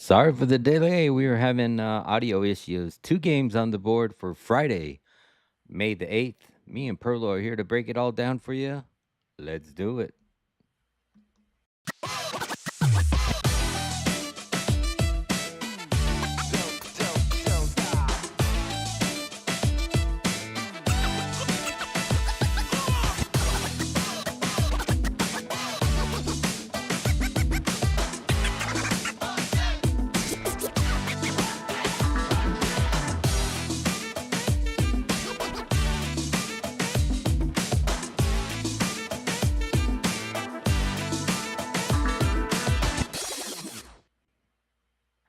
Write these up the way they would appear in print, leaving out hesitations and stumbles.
Sorry for the delay. We were having audio issues. Two games on the board for Friday, May the 8th. Me and Pearlo are here to break it all down for you. Let's do it.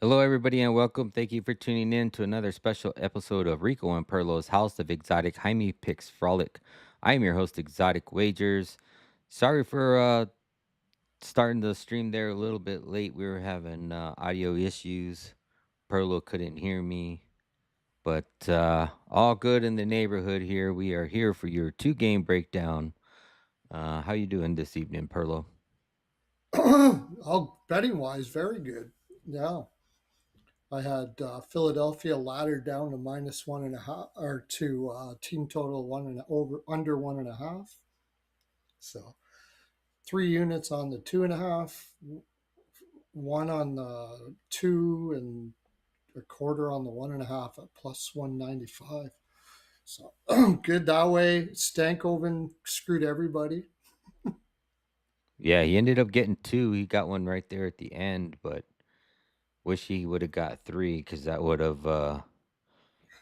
Hello, everybody, and welcome. Thank you for tuning in to another special episode of Rico and Pearlo's House of Exotic Hymes Picks Frolic. I am your host, Exotic Wagers. Sorry for starting the stream there a little bit late. We were having audio issues. Pearlo couldn't hear me. But all good in the neighborhood here. We are here for your two-game breakdown. How you doing this evening, Perlo? All betting wise, very good. Yeah, I had Philadelphia ladder down to minus 1.5 or to team total one and over under 1.5. So 3 units on the 2.5, one on the two, and a quarter on the 1.5 at plus 195. So good that way. Stankoven screwed everybody. Yeah, he ended up getting two. He got one right there at the end, but wish he would have got three because that would have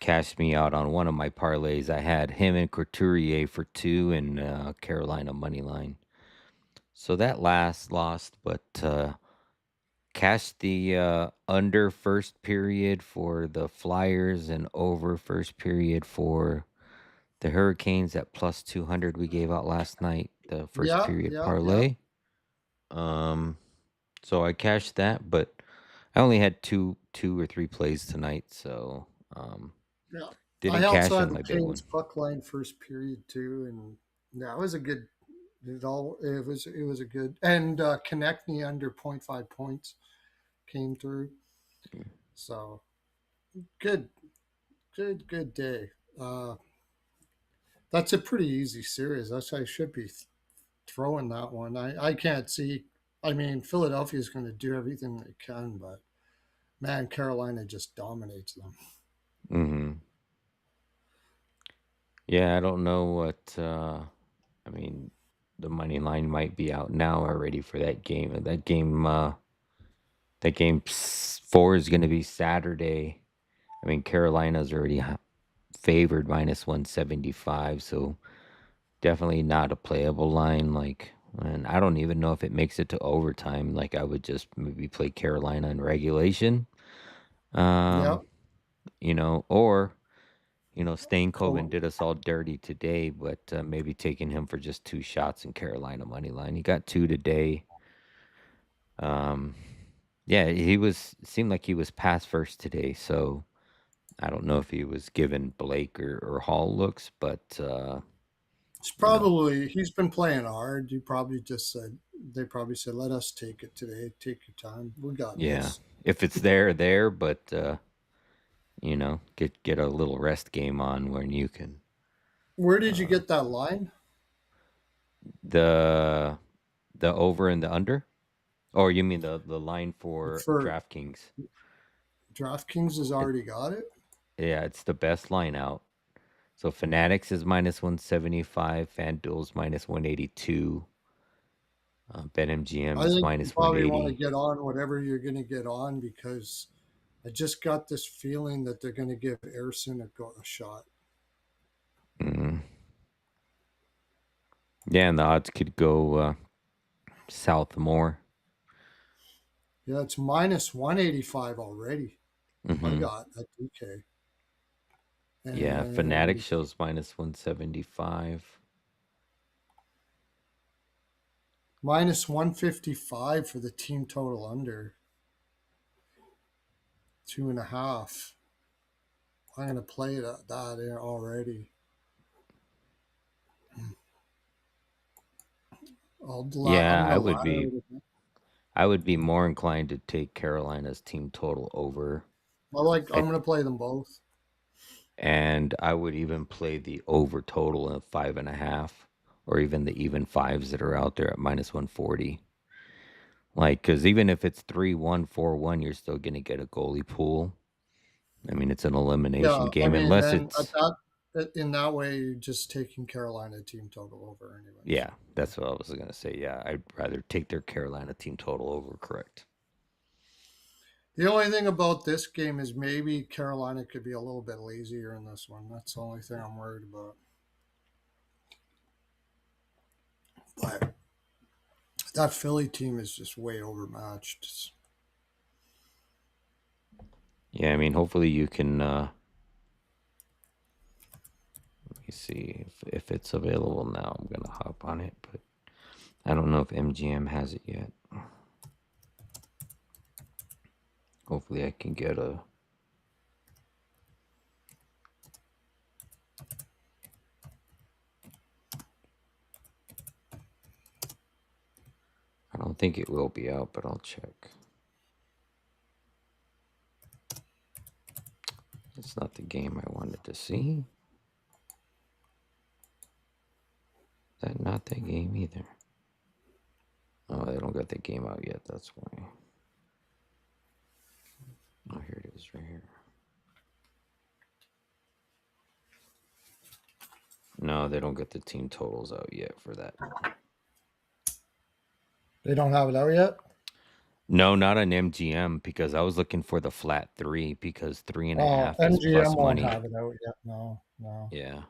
cashed me out on one of my parlays. I had him and Couturier for two and Carolina money line. So that last lost, but cashed the under first period for the Flyers and over first period for the Hurricanes at plus 200 we gave out last night, the first Yeah, period yeah, yeah. parlay. Um, so I cashed that, but I only had two or three plays tonight, so Yeah. I didn't also cash had on the my big Canes one. puck line first period too, and that was a good. It was a good and Konechny under point 0.5 points came through. So good day. Uh, that's a pretty easy series. That's I should be throwing that one. I can't see. I mean, Philadelphia is going to do everything they can, but man, Carolina just dominates them. Hmm. Yeah, I don't know what. I mean, the money line might be out now already for that game. That game four is going to be Saturday. I mean, Carolina's already favored minus 175, so definitely not a playable line. Like, and I don't even know if it makes it to overtime. Like, I would just maybe play Carolina in regulation. Yeah. Um, or Stain Coven Oh, did us all dirty today, but maybe taking him for just two shots in Carolina money line. He got two today. Um, yeah, he was seemed like he was pass first today, so I don't know if he was giving Blake or Hall looks, but it's you know, probably he's been playing hard. You probably just said they probably said, "Let us take it today. Take your time. We got yeah, this." if it's there, there, but get a little rest game on when you can. Where did you Uh, get that line? the the over and the under, or you mean the line for For DraftKings? DraftKings has It, already got it. yeah, it's the best line out. So Fanatics is minus 175, FanDuel's minus 182, BetMGM I is think you minus probably want to 180. get on whatever you're going to get on because I just got this feeling that they're going to give Airson a shot. Mm. Yeah, and the odds could go south more. Yeah, it's minus 185 already. I Hmm. got at DK. Yeah, Fanatics And shows minus 175. minus 155 for the team total under 2.5. I'm going to play that in already. I'm Yeah, going I to would ladder be it again. I would be more inclined to take Carolina's team total over. I'm I going to play them both. and I would even play the over total of 5.5, or even the even fives that are out there at -140. Like, because even if it's 3-1, 4-1, you're still gonna get a goalie pool. I mean, it's an Yeah, elimination I game mean, unless then at it's in that way, you're just taking Carolina team total over, anyways. yeah, that's what I was gonna say. Yeah, I'd rather take their Carolina team total over. Correct. The only thing about this game is maybe Carolina could be a little bit lazier in this one. That's the only thing I'm worried about. But that Philly team is just way overmatched. Yeah, I mean, hopefully you can. Let me see if it's available now. I'm gonna hop on it, but I don't know if MGM has it yet. Hopefully, I can get a. I don't think it will be out, but I'll check. It's not the game I wanted to see. That not that game either. Oh, they don't got the game out yet. That's why. Oh, here it is, right here. No, they don't get the team totals out yet for that. They don't have it out yet. No, not on MGM because I was looking for the flat three because three and a Oh, half is MGM plus won't money. have it out yet. No, no. Yeah.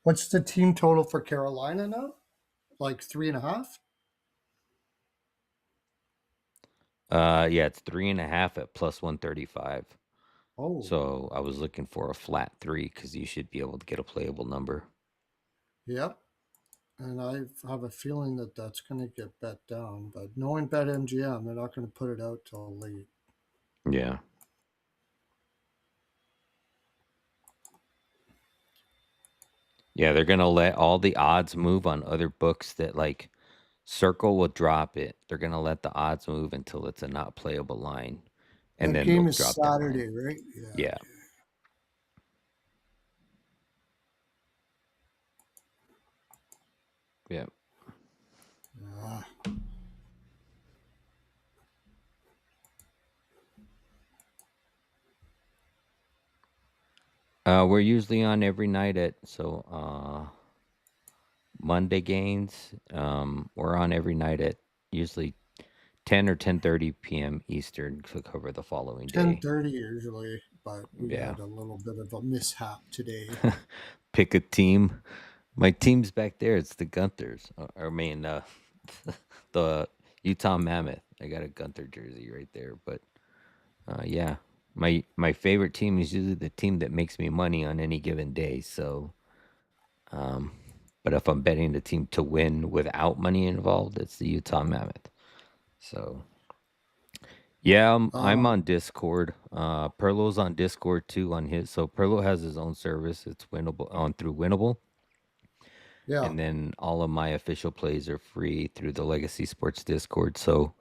What's the team total for Carolina now? Like 3.5? Yeah, it's 3.5 at plus 135. Oh, So I was looking for a flat three because you should be able to get a playable number. yep. And I have a feeling that that's going to get bet down. But knowing Bet MGM, they're not going to put it out till late. Yeah. Yeah, they're gonna let all the odds move on other books that like Circle will drop it. They're gonna let the odds move until it's a not playable line, and That then they'll game is drop that line. Saturday, right? Yeah. Yeah. Yeah. Ah, We're usually on every night at Monday games. We're on every night at usually 10 or 10:30 p.m. Eastern to cover the following day. 10:30 usually, but we Yeah. had a little bit of a mishap today. Pick a team. My team's back there. It's the Gunthers. I mean, the Utah Mammoth. I got a Gunther jersey right there. But yeah, my favorite team is usually the team that makes me money on any given day. So, um, but if I'm betting the team to win without money involved, it's the Utah Mammoth. So yeah, I'm Um, on Discord. Perlo's on Discord too on his. So Perlo has his own service. It's winnable on through Winnable. yeah. And then all of my official plays are free through the Legacy Sports Discord. So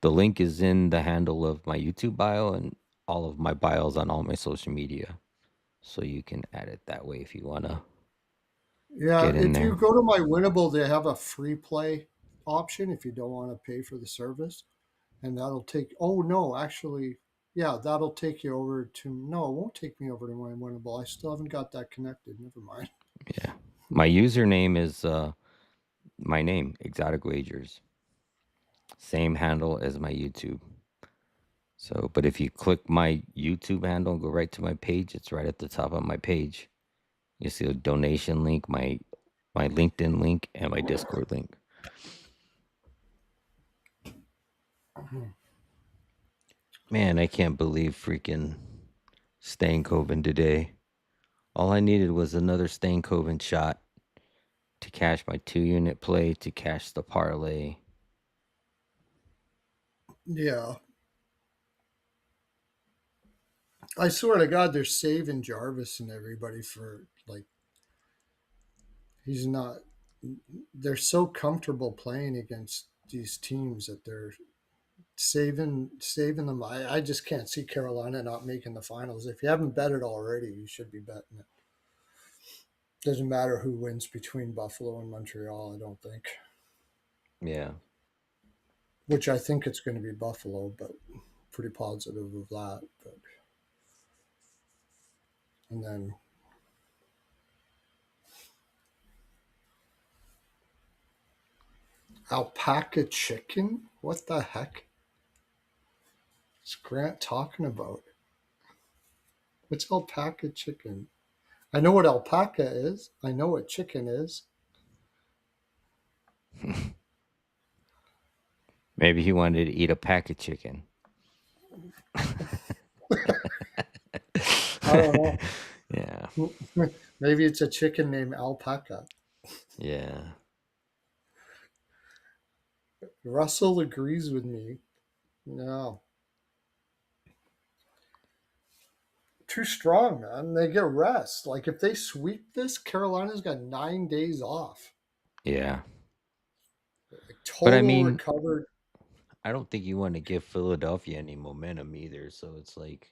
the link is in the handle of my YouTube bio and all of my bios on all my social media. So you can add it that way if you want to Yeah, get in if you there. go to my Winnable, they have a free play option if you don't want to pay for the service. And that'll take, oh, no, actually, yeah, that'll take you over to, no, it won't take me over to my Winnable. I still haven't got that connected. Never mind. Yeah. My username is my name, Exotic Wagers. Same handle as my YouTube. So, but if you click my YouTube handle and go right to my page, it's right at the top of my page. You see a donation link, my LinkedIn link, and my Discord link. Man, I can't believe freaking Stankoven today. All I needed was another Stankoven shot to cash my 2 unit play, to cash the parlay. Yeah. I swear to God, they're saving Jarvis and everybody for, like, he's not. they're so comfortable playing against these teams that they're saving them. I just can't see Carolina not making the finals. If you haven't bet it already, you should be betting it. Doesn't matter who wins between Buffalo and Montreal, I don't think. Yeah. Which I think it's going to be Buffalo, but pretty positive of that. But and then alpaca chicken? What the heck is Grant talking about? What's alpaca chicken? I know what alpaca is. I know what chicken is. Maybe he wanted to eat a pack of chicken. I don't know. Yeah. Maybe it's a chicken named alpaca. Yeah. Russell agrees with me. No, too strong, man. They get rest. Like if they sweep this, Carolina's got 9 days off. Yeah. Like But I total mean, recovered. I don't think you want to give Philadelphia any momentum either. So it's like,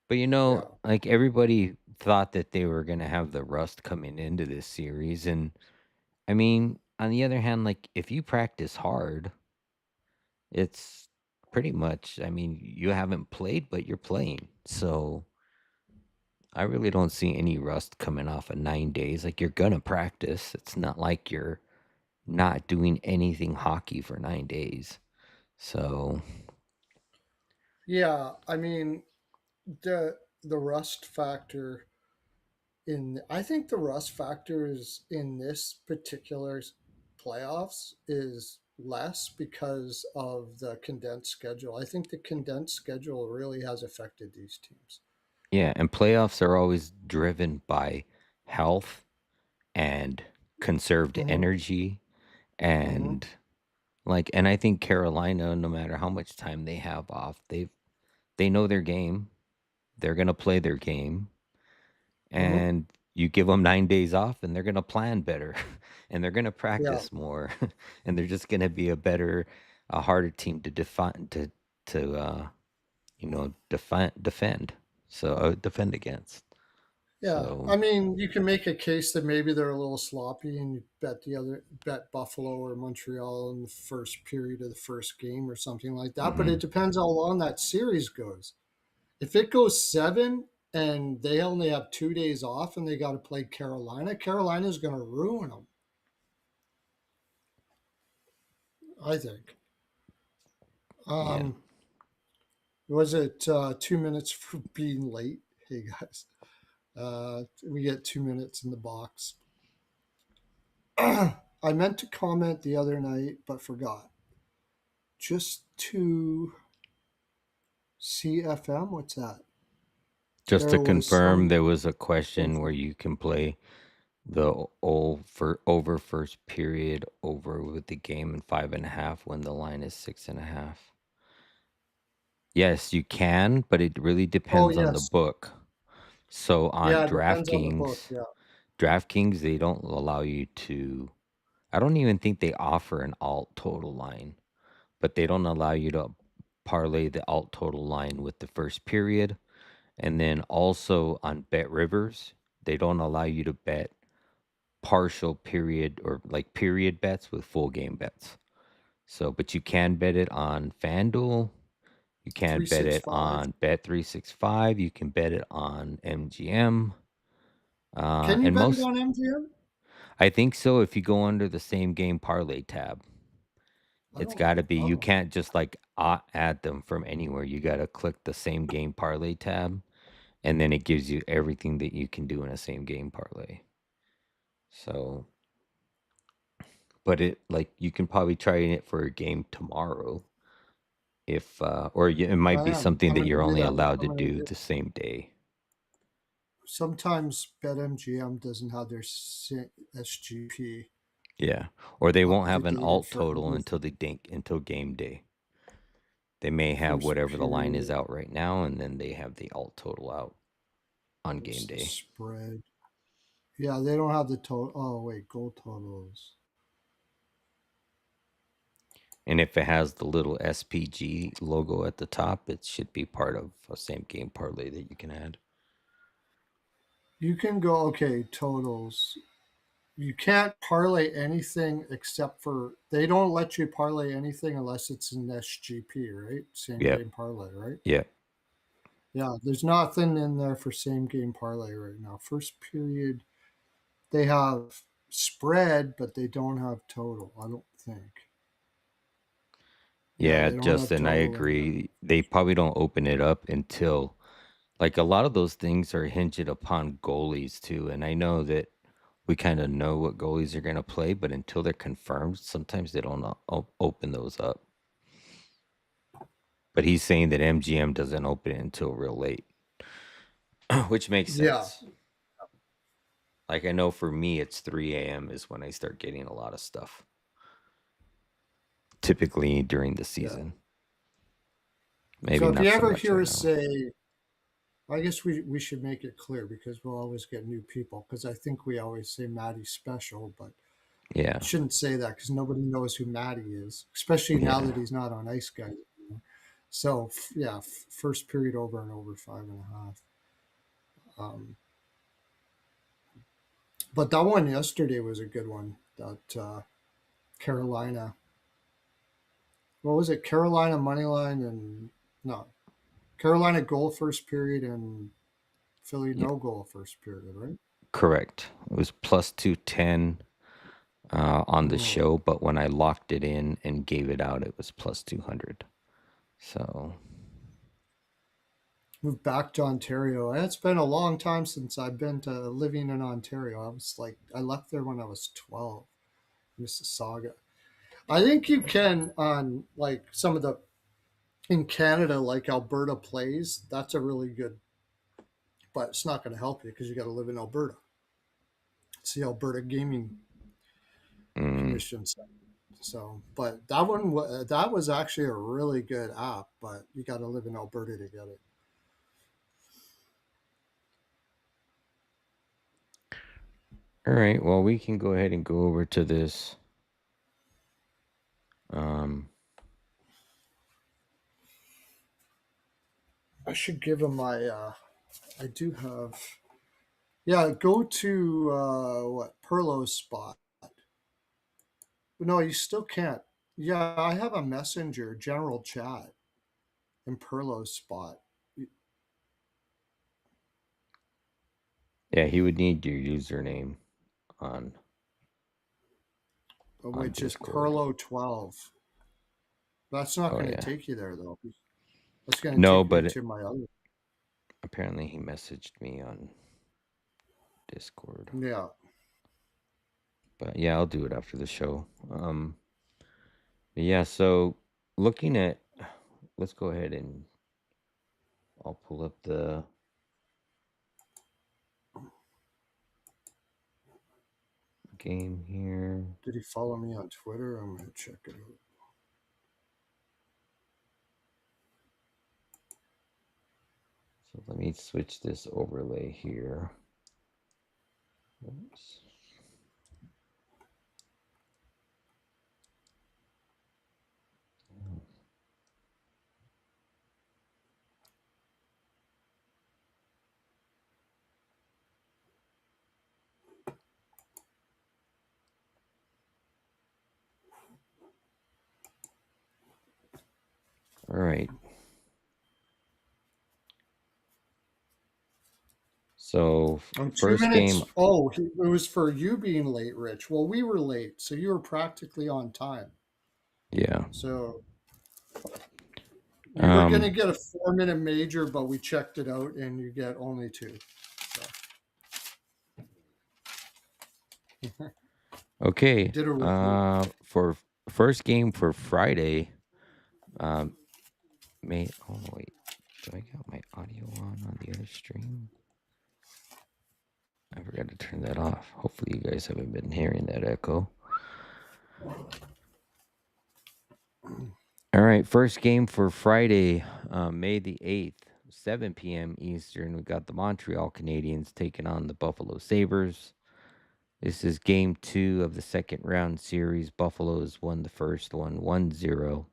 but Yeah, like everybody thought that they were going to have the rust coming into this series. And I mean, on the other hand, like if you practice hard, it's pretty much, I mean, you haven't played, but you're playing. So I really don't see any rust coming off of 9 days. Like you're going to practice. It's not like you're not doing anything hockey for 9 days. So, yeah. I mean the rust factor in. I think the rust factor is in this particular playoffs is less because of the condensed schedule. I think the condensed schedule really has affected these teams. yeah, and playoffs are always driven by health and conserved Mm-hmm. energy Mm-hmm. and and I think Carolina, no matter how much time they have off, they know their game. They're going to play their game Mm-hmm. and you give them 9 days off and they're going to plan better and they're going to Yeah. practice more and they're just going to be a harder team to define to defend. So defend against. Yeah, So, I mean, you can make a case that maybe they're a little sloppy, and you bet Buffalo or Montreal in the first period of the first game or something like that. But mhm. it depends how long that series goes. If it goes seven and they only have 2 days off and they got to play Carolina, Carolina's going to ruin them. I think. Yeah. Um, was it 2 minutes for being late? Hey guys, we get 2 minutes in the box. I meant to comment the other night, but forgot. Just to CFM, what's that? Just to There was confirm, some there was a question where you can play for over first period over with the game in 5.5 when the line is 6.5. Yes, you can, but it really oh depends on the yes, book. So on yeah, it depends on the book. Yeah. DraftKings, they don't allow you to. I don't even think they offer an alt total line, but they don't allow you to parlay the alt total line with the first period. And then also on Bet Rivers, they don't allow you to bet partial period or like period bets with full game bets. So, but you can bet it on FanDuel. You can bet it 365. on Bet365. You can bet it on MGM. Can you And bet it most, on MGM? I think so. If you go under the same game parlay tab, I it's don't got to know. be. You Oh, can't just like add them from anywhere. You got to click the same game parlay tab, and then it gives you everything that you can do in a same game parlay. So, but it like you can probably try it for a game tomorrow if it might I be am. something I'm that going to you're do only that. allowed to I'm going to do do. the same day. Sometimes BetMGM doesn't have their SGP Yeah, or they won't have an updated alt for total until game day. They may have first whatever the line is period. out right now, and then they have the alt total out on game Where's the day. spread? Yeah, they don't have the total. Oh wait, goal totals. And if it has the little SPG logo at the top, it should be part of a same game parlay that you can add. You can go okay totals. You can't parlay anything except for they don't let you parlay anything unless it's an SGP, right? Same Yep. game parlay, right? Yep. Yeah, there's nothing in there for same game parlay right now. First period, they have spread, but they don't have total. I don't think. Yeah, Yeah, they don't have Justin, I total in there. agree. They probably don't open it up until like a lot of those things are hinged upon goalies too. And I know that we kind of know what goalies are going to play, but until they're confirmed, sometimes they don't open those up. But he's saying that MGM doesn't open it until real late, which makes Yeah, sense. Like I know for me, it's 3 a.m. is when I start getting a lot of stuff, typically during the yeah. season. Maybe So if not you so ever much hear right us now. say, I guess we should make it clear because we'll always get new people. Because I think we always say Maddie's special, but Yeah. shouldn't say that because nobody knows who Maddie is, especially now Yeah. that he's not on Ice Guys anymore. So yeah, first period over and over 5.5. But that one yesterday was a good one. That Carolina, what was it? Carolina money line and no Carolina goal first period and Philly Yeah. no goal first period, right? Correct. It was plus 210 on the Mm. show, but when I locked it in and gave it out, it was plus 200. So, Moved back to Ontario. It's been a long time since I've been to living in Ontario. I left there when I was 12, Mississauga. I think you can on like some of the in Canada, like Alberta plays. That's a really good, but it's not going to help you because you got to live in Alberta. It's the Alberta Gaming mm, Commission. So, but that was actually a really good app, but you got to live in Alberta to get it. all right. Well, we can go ahead and go over to this. Um, I should give them my. I do have. Yeah, go to what Pearlo's spot. No, you still can't. Yeah, I have a messenger general chat in Pearlo's spot, yeah, he would need your username on which is Discord. Perlo12. That's not Oh going to yeah. take you there though. That's going to No, take me but to my other. apparently he messaged me on Discord. Yeah. But yeah, I'll do it after the show. Yeah, so looking at let's go ahead and I'll pull up the game here. Did he follow me on Twitter? I'm going to check it out. So let me switch this overlay here. Oops. All right. So I'm two first game, minutes. Oh, it was for you being late, Rich. Well, we were late, so you were practically on time. yeah. So you were going to Um get a 4 minute major, but we checked it out and you get only two. So okay. did a review. For first game for Friday, um may oh wait. Do I got my audio on the other stream? I forgot to turn that off. Hopefully you guys haven't been hearing that echo. All right, first game for Friday, May the 8th, 7 p.m. Eastern. We got the Montreal Canadiens taking on the Buffalo Sabres. This is game 2 of the second round series. Buffalo's won the first one 1-0.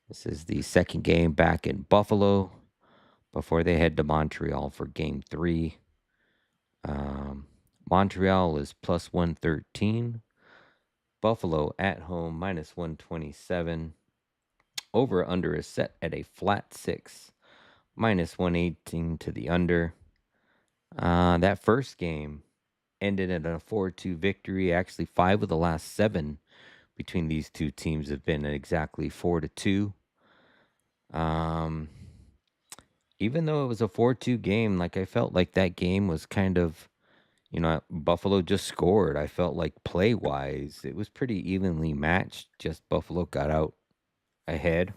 This is the second game back in Buffalo before they head to Montreal for game 3. Montreal is plus 113. Buffalo at home minus 127. Over under is set at a flat 6. Minus 118 to the under. That first game ended in a 4-2 victory. Actually, 5 of the last 7 between these two teams have been exactly 4-2. Um, even though it was a 4-2 game, like I felt like that game was kind of, Buffalo just scored. I felt like play-wise, it was pretty evenly matched. Just Buffalo got out ahead.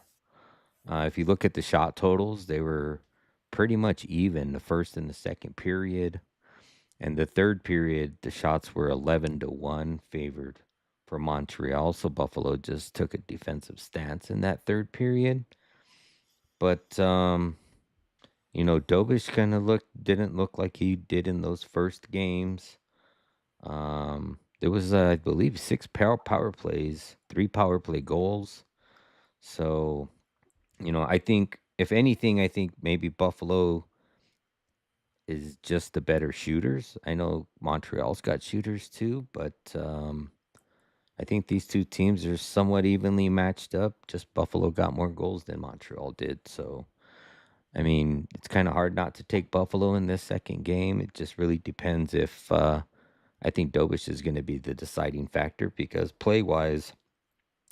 If you look at the shot totals, they were pretty much even the first and the second period. And the third period, the shots were 11-1 favored for Montreal. So Buffalo just took a defensive stance in that third period. But Dobish kind of didn't look like he did in those first games. There was, I believe, 6 power plays, 3 power play goals. So, I think if anything, I think maybe Buffalo is just the better shooters. I know Montreal's got shooters too, but I think these two teams are somewhat evenly matched up. Just Buffalo got more goals than Montreal did. So, I mean, it's kind of hard not to take Buffalo in this second game. It just really depends if I think Dobish is going to be the deciding factor because play wise,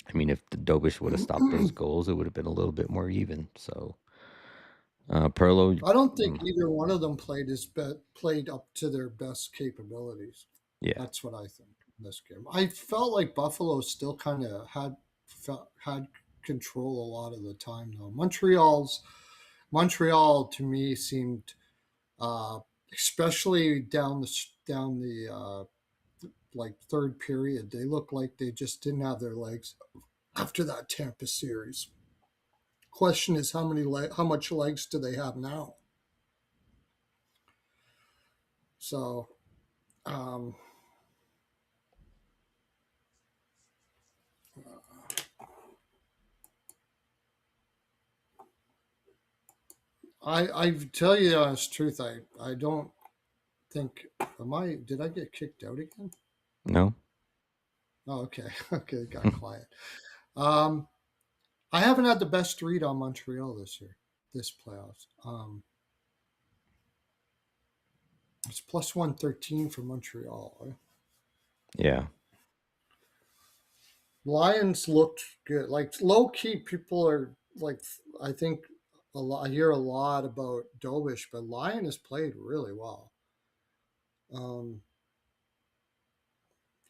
I mean, if the Dobish would have stopped those goals, it would have been a little bit more even. So, Perlo, I don't think mm, either one of them played up to their best capabilities. yeah, That's what I think in this game. I felt like Buffalo still kind of had control a lot of the time though. Montreal to me seemed, uh, especially down the like third period, they looked like they just didn't have their legs after that Tampa series. Question is how much legs do they have now? So um, I tell you the honest truth, I don't think did I get kicked out again? no, Oh, okay. Okay, got quiet. Um I haven't had the best read on Montreal this year, this playoffs. It's plus 113 for Montreal. yeah, Lions looked good. Like low key, people are like, I think I hear a lot about Dobish, but Lion has played really well. Um,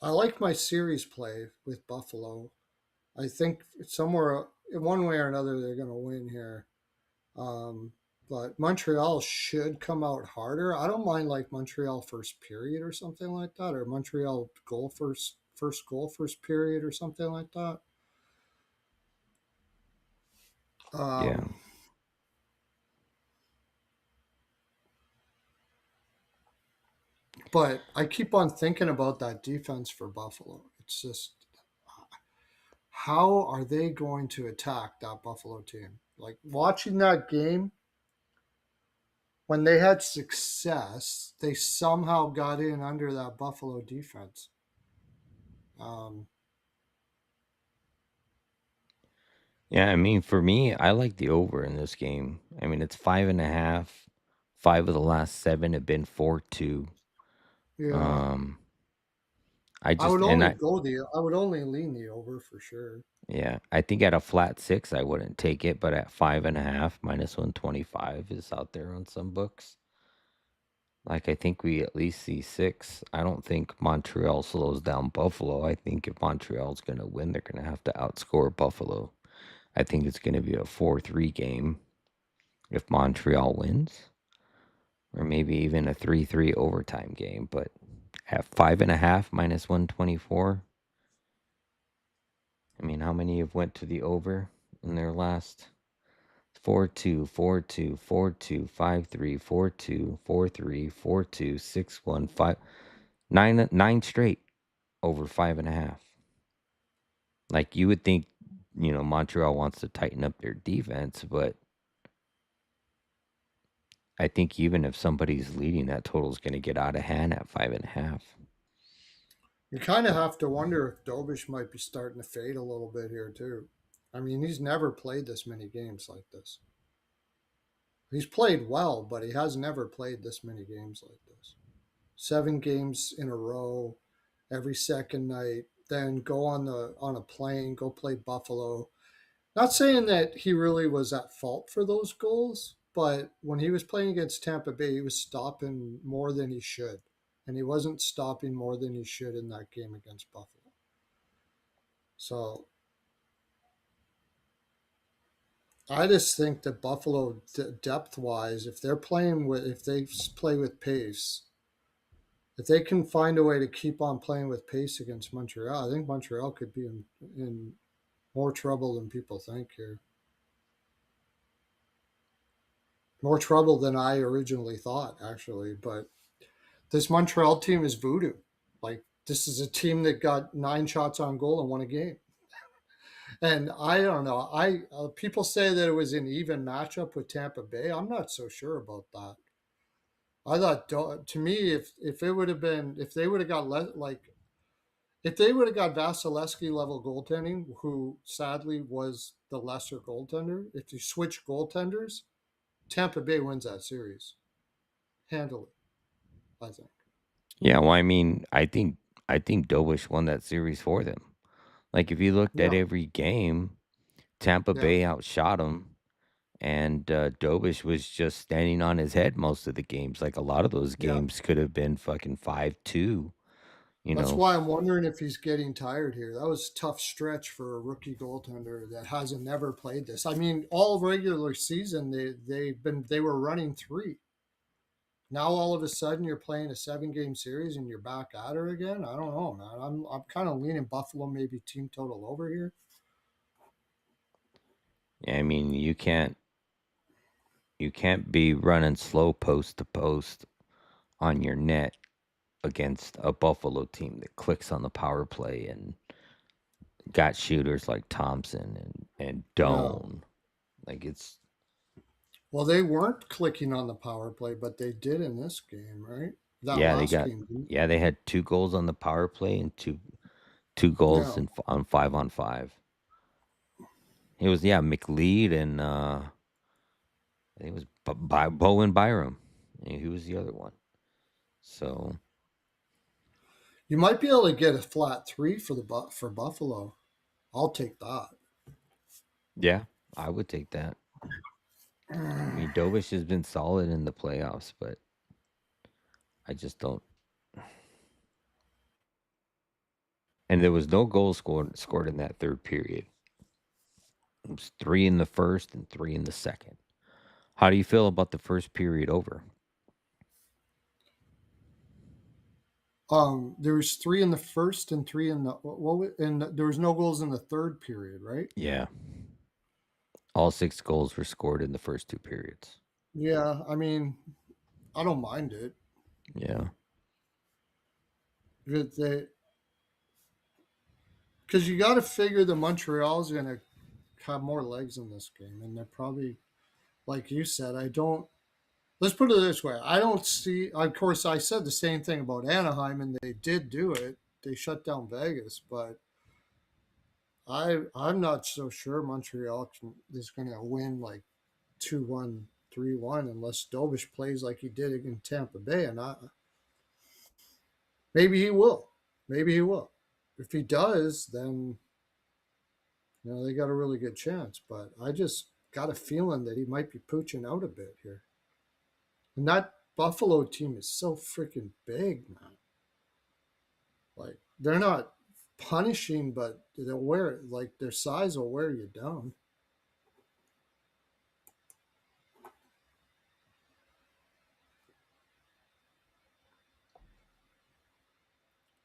I like my series play with Buffalo. I think somewhere, in one way or another, they're going to win here. Um, but Montreal should come out harder. I don't mind like Montreal first period or something like that, or Montreal goal first goal first period or something like that. yeah. Um, but I keep on thinking about that defense for Buffalo. It's just, how are they going to attack that Buffalo team? Like watching that game, when they had success, they somehow got in under that Buffalo defense. Um, Yeah, I mean, for me, I like the over in this game. I mean, it's 5.5. 5 of the last 7 have been 4-2. yeah, Um, I just and I I would only lean the over for sure. yeah, I think at a flat 6, I wouldn't take it, but at 5.5 minus 125 is out there on some books. Like I think we at least see 6. I don't think Montreal slows down Buffalo. I think if Montreal's going to win, they're going to have to outscore Buffalo. I think it's going to be a 4-3 game if Montreal wins, or maybe even a 3-3 overtime game. But at 5.5 minus 124, I mean, how many have went to the over in their last 4-2, 4-2, 4-2, 5-3, 4-2, 4-3, 4-2, 6-1, 5? Nine straight over 5.5. Like you would think, Montreal wants to tighten up their defense, but I think even if somebody's leading, that total is going to get out of hand at 5.5. You kind of have to wonder if Dobish might be starting to fade a little bit here too. I mean, he's never played this many games like this. He's played well, but he has never played this many games like this. 7 games in a row, every second night, then go on a plane, go play Buffalo. Not saying that he really was at fault for those goals, but when he was playing against Tampa Bay, he was stopping more than he should. And he wasn't stopping more than he should in that game against Buffalo. So I just think that Buffalo, depth wise, if they play with pace, if they can find a way to keep on playing with pace against Montreal, I think Montreal could be in more trouble than people think here. More trouble than I originally thought, actually. But this Montreal team is voodoo. Like, this is a team that got 9 shots on goal and won a game. And I don't know. I People say that it was an even matchup with Tampa Bay. I'm not so sure about that. I thought, to me, if it would have been, if they would have got if they would have got Vasilevsky level goaltending, who sadly was the lesser goaltender, if you switch goaltenders, Tampa Bay wins that series handily, I think. Yeah, well, I think Dobish won that series for them. Like if you looked at Yeah, every game, Tampa yeah, Bay outshot them, and Dobish was just standing on his head most of the games. Like a lot of those yeah. games could have been fucking 5-2. You That's know, why I'm wondering if he's getting tired here. That was a tough stretch for a rookie goaltender that hasn't never played this. I mean, all regular season they were running three. Now all of a sudden you're playing a 7 game series and you're back at her again. I don't know, man. I'm kind of leaning Buffalo maybe team total over here. I mean you can't be running slow post to post on your net against a Buffalo team that clicks on the power play and got shooters like Thompson and No. Doan. Like it's Well, they weren't clicking on the power play, but they did in this game, right? That yeah, last game. they had 2 goals on the power play and two goals No. on 5-on-5. It was McLeod and I think it was Bowen Byram. Yeah, he was the other one. So You might be able to get a flat 3 for Buffalo. I'll take that. yeah, I would take that. I mean, Dovish has been solid in the playoffs, but I just don't. And there was no goal scored in that third period. It was 3 in the first and 3 in the second. How do you feel about the first period over? There was 3 in the first and 3 in the and there was no goals in the third period, right? Yeah, all 6 goals were scored in the first 2 periods. Yeah, I mean, I don't mind it. Yeah, Because you got to figure the Montreal's going to have more legs in this game, and they're probably, like you said, I don't. Let's put it this way: I don't see. Of course, I said the same thing about Anaheim, and they did do it. They shut down Vegas, but I'm not so sure is going to win like 2-1, 3-1 unless Dobish plays like he did in Tampa Bay, and maybe he will. Maybe he will. If he does, then they got a really good chance. But I just got a feeling that he might be pooching out a bit here. And that Buffalo team is so freaking big, man. Like they're not punishing, but they'll wear like their size will wear you down.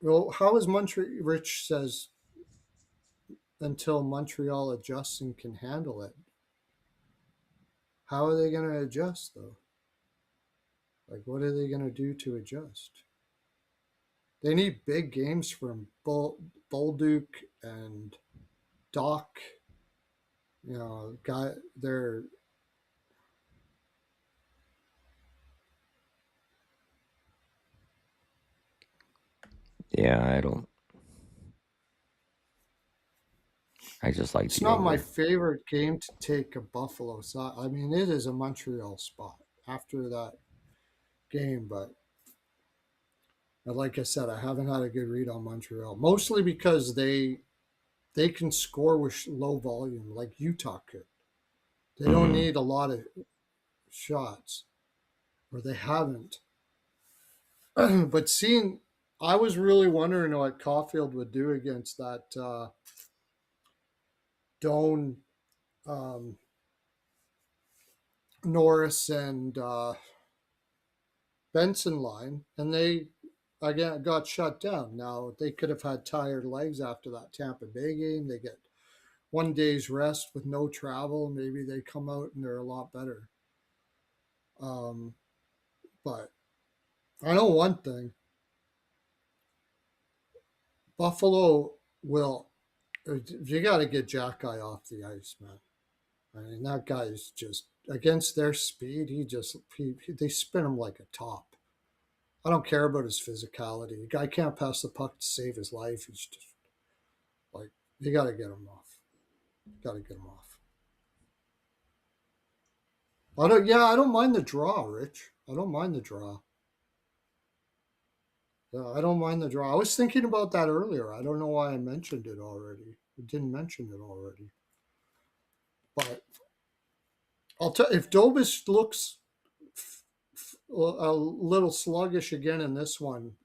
Well, how is Montreal? Rich says until Montreal adjusts and can handle it. How are they going to adjust though? Like, what are they going to do to adjust? They need big games from Bolduc and Doc. They're Yeah, I don't. I just like it's the not my over. favorite game to take a Buffalo side. I mean, it is a Montreal spot after that game, but like I said, I haven't had a good read on Montreal, mostly because they can score with low volume, like Utah could. They don't Hmm. need a lot of shots, or they haven't. But seeing, I was really wondering what Caulfield would do against that Doan, um, Norris, and Benson line, and they again got shut down. Now they could have had tired legs after that Tampa Bay game. They get 1 day's rest with no travel. Maybe they come out and they're a lot better. Um, but I know one thing: Buffalo will. You got to get Jack Guy off the ice, man. I mean, that guy is just against their speed. They spin him like a top. I don't care about his physicality. The guy can't pass the puck to save his life. He's just like you got to get him off. Got to get him off. I don't. Yeah, I don't mind the draw, Rich. I don't mind the draw. Yeah, I don't mind the draw. I was thinking about that earlier. I don't know why I mentioned it already. I didn't mention it already. But I'll tell if Dobis looks a little sluggish again in this one.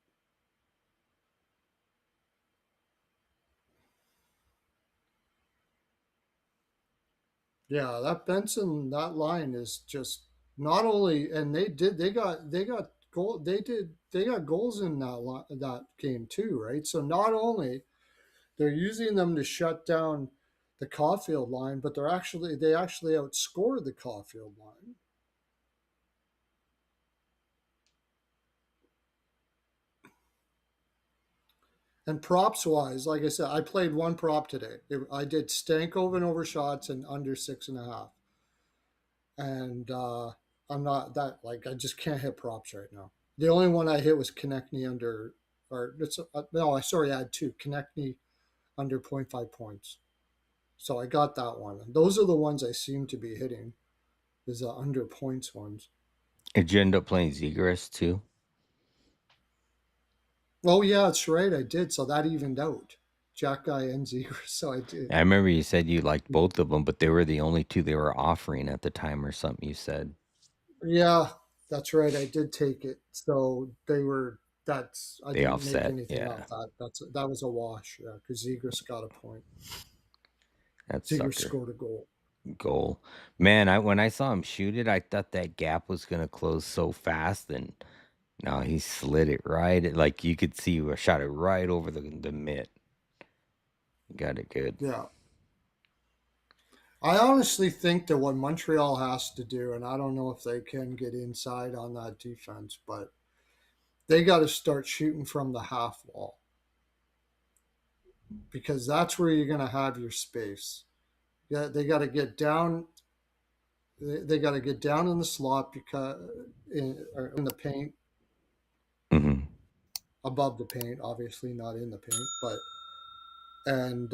Yeah, that Benson, that line is just not only, and they got goal, they got goals in that game too, right? So not only they're using them to shut down the Caulfield line, but they actually outscored the Caulfield line. And props wise, like I said, I played one prop today. I did Stankoven over shots and under 6.5, and I'm not that like I just can't hit props right now. The only one I hit was Konechny under, or it's no, I sorry, I had two Konechny under point 0.5 points. So I got that one. And those are the ones I seem to be hitting. Is the under points ones. Did you end up playing Zegras too? Oh yeah, that's right, I did. So that evened out. Jack Guy and Ziegler. So I did. I remember you said you liked both of them, but they were the only two they were offering at the time, or something. You said Yeah, that's right. I did take it. So they were. That's. I they didn't make offset. anything Yeah, off that. That was a wash. Yeah, because Zegers got a point. that Zegers sucker scored a goal. goal. Man, I when I saw him shoot it, I thought that gap was gonna close so fast, and no, he slid it right. Like you could see, he shot it right over the mitt. Got it good. Yeah, I honestly think that what Montreal has to do, and I don't know if they can get inside on that defense, but they got to start shooting from the half wall because that's where you're going to have your space. Yeah, they got to get down. They got to get down in the slot because in the paint, Hmm. above the paint, obviously not in the paint, but and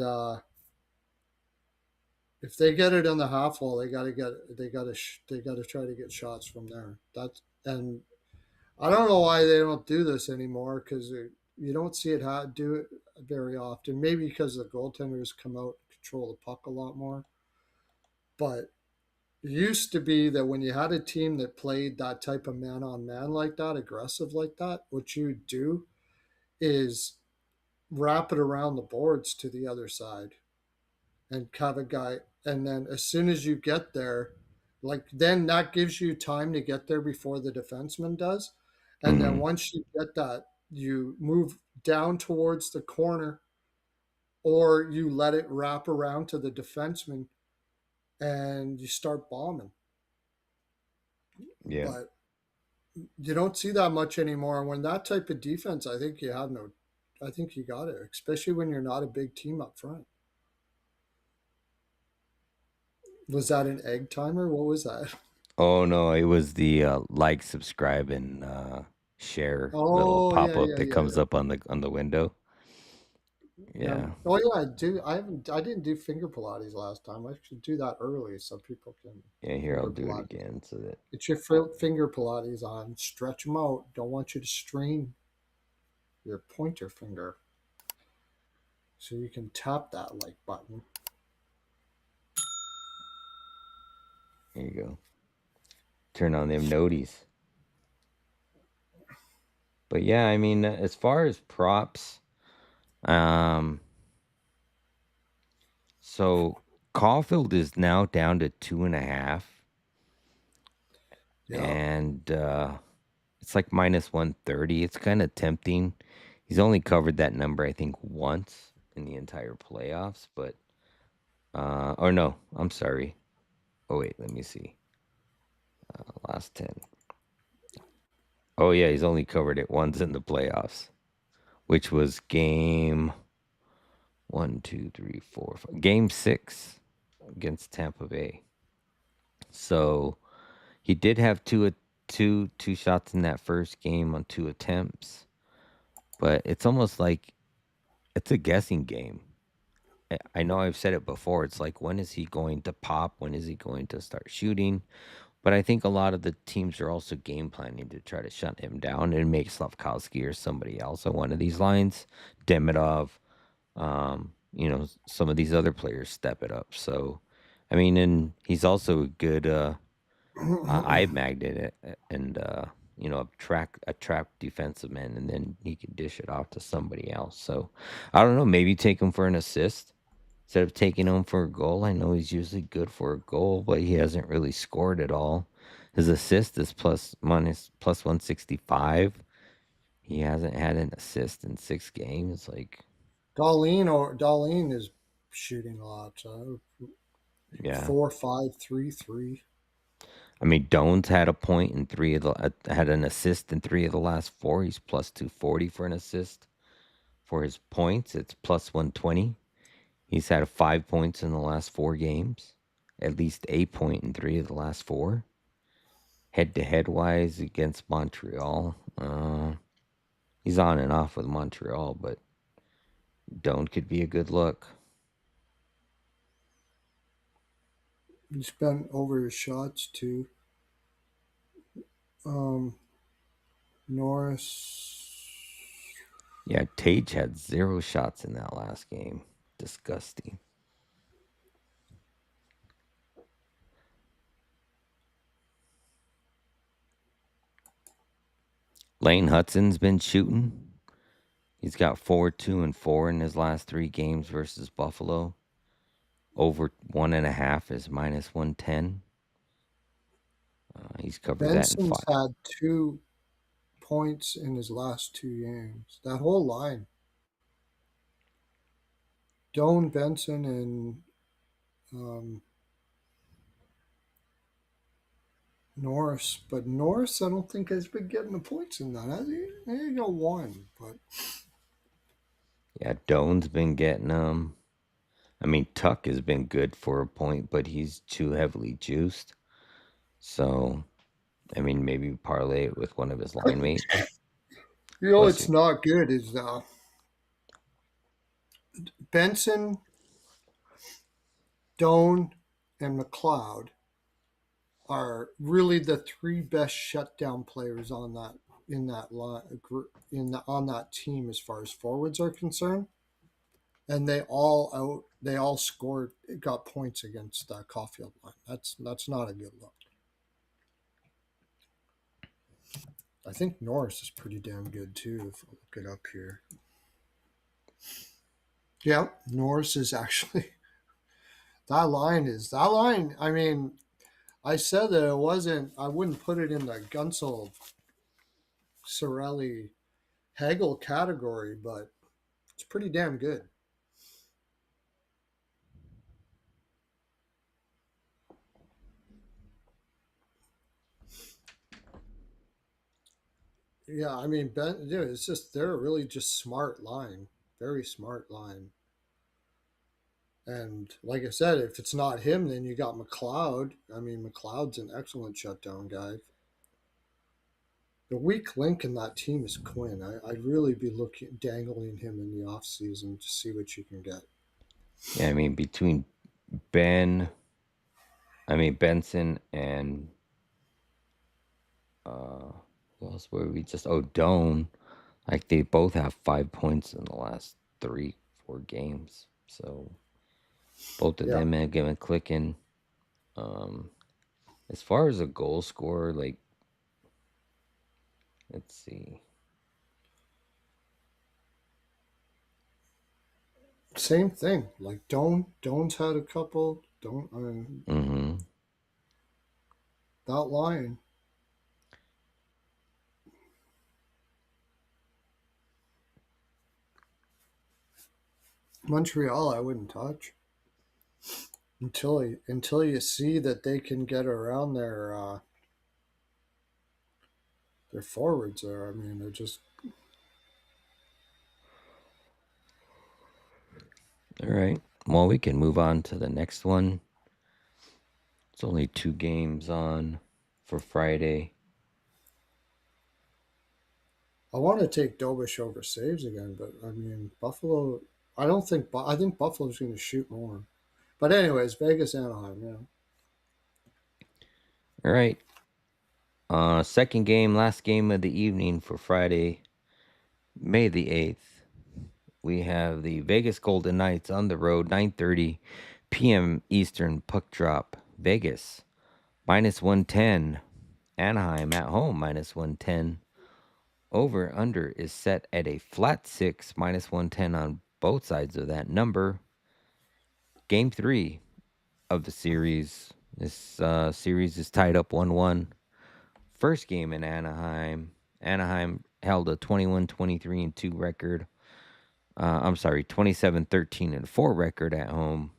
if they get it in the half wall, they got to try to get shots from there. That's and I don't know why they don't do this anymore because you don't see do it very often. Maybe because the goaltenders come out and control the puck a lot more. But it used to be that when you had a team that played that type of man on man like that, aggressive like that, what you do is wrap it around the boards to the other side and have a guy. And then as soon as you get there, like then that gives you time to get there before the defenseman does. And then Hmm. once you get that, you move down towards the corner or you let it wrap around to the defenseman and you start bombing. Yeah. But You don't see that much anymore. When that type of defense, I think you have no. I think you got it, especially when you're not a big team up front. Was that an egg timer? What was that? Oh no, it was the like, subscribe, and share little Oh pop yeah, up yeah, that yeah, comes yeah. up on the window. Yeah. Yeah, Oh yeah, I do. I haven't. I didn't do finger Pilates last time. I should do that early so people can yeah. Here, I'll finger do it Pilates. again so that. Get your finger Pilates on. Stretch them out. Don't want you to strain your pointer finger, so you can tap that like button. Here you go. Turn on them noties. But yeah, I mean, as far as props, um, so Caulfield is now down to 2.5, Yeah. and it's like -130. It's kind of tempting. He's only covered that number, I think, once in the entire playoffs, but or no, I'm sorry. Oh wait, let me see. Last 10. Oh yeah, he's only covered it once in the playoffs, which was game one, two, three, four, five. Game 6 against Tampa Bay. So he did have two shots in that first game on 2 attempts, but it's almost like it's a guessing game. I know I've said it before. It's like, when is he going to pop? When is he going to start shooting? But I think a lot of the teams are also game planning to try to shut him down and make Slavkowski or somebody else on one of these lines, Demidov, some of these other players step it up. So, I mean, and he's also a good eye magnet, and attract defensive men, and then he can dish it off to somebody else. So, I don't know. Maybe take him for an assist instead of taking him for a goal. I know he's usually good for a goal, but he hasn't really scored at all. His assist is plus 165. He hasn't had an assist in 6 games. Like, Darlene is shooting a lot. So yeah. 4-5-3-3. I mean, Doan's had a point in had an assist in 3 of the last 4. He's plus 240 for an assist. For his points, it's plus 120. He's had 5 points in the last 4 games, at least a point in 3 of the last 4. Head to head wise against Montreal, he's on and off with Montreal, but Doan could be a good look. He spent over his shots too. Um, Norris. Yeah, Tage had 0 shots in that last game. Disgusting. Lane Hudson's been shooting. He's got 4, 2, and 4 in his last 3 games versus Buffalo. Over 1.5 is -110. He's covered that in Benson's 5. had 2 points in his last 2 games. That whole line. Doan, Benson, and um, Norris. But Norris, I don't think has been getting the points in that, has he? There you go, one. But Yeah, Doan's been getting them. I mean, Tuck has been good for a point, but he's too heavily juiced. So, I mean, maybe parlay it with one of his line mates. Bless it's you. not good. Is Benson, Doan, and McLeod are really the 3 best shutdown players on that in that line on that team as far as forwards are concerned, and they all scored got points against Caulfield line. That's not a good look. I think Norris is pretty damn good too. If I look it up here, yeah, Norris is actually that line. I mean, I said that it wasn't. I wouldn't put it in the Gunsel Sorelli Hagel category, but it's pretty damn good. Yeah, I mean, Ben, dude, it's just they're a really just smart line, very smart line. And like I said, if it's not him, then you got McLeod. I mean, McLeod's an excellent shutdown guy. The weak link in that team is Quinn. I'd really be looking dangling him in the off season to see what you can get. Yeah, I mean between Ben, I mean Benson and uh who else were we just Doan, like they both have 5 points in the last 3, 4 games. So both of Yeah, them have given clicking. Um as far as a goal scorer, like let's see. same thing. Like Doan's had a couple. Don't Mm-hmm. that line. Montreal, I wouldn't touch until you see that they can get around their forwards there. I mean, they're just All right. Well, we can move on to the next one. It's only 2 games on for Friday. I want to take Dobish over saves again, but I mean Buffalo. I don't think I think Buffalo's going to shoot more. But anyways, Vegas Anaheim. Yeah, All right. Second game, last game of the evening for Friday, May the 8th. We have the Vegas Golden Knights on the road, 9:30 p.m. Eastern puck drop. Vegas -110. Anaheim at home -110. Over under is set at a flat 6, -110 on both sides of that number. Game 3 of the series. This series is tied up 1-1. First game in Anaheim. Anaheim held a 21-23-2 record. I'm sorry, 27-13-4 record at home.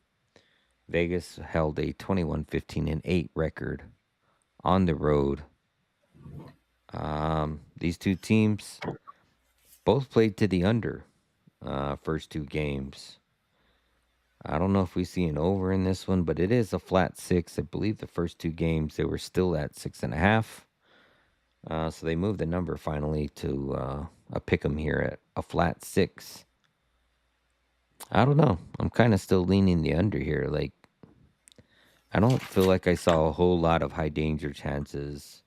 Vegas held a 21-15-8 record on the road. These two teams both played to the under first 2 games. I don't know if we see an over in this one, but it is a flat 6. I believe the first 2 games they were still at 6.5. So they moved the number finally to a pick 'em here at a flat 6. I don't know. I'm kind of still leaning the under here. Like, I don't feel like I saw a whole lot of high danger chances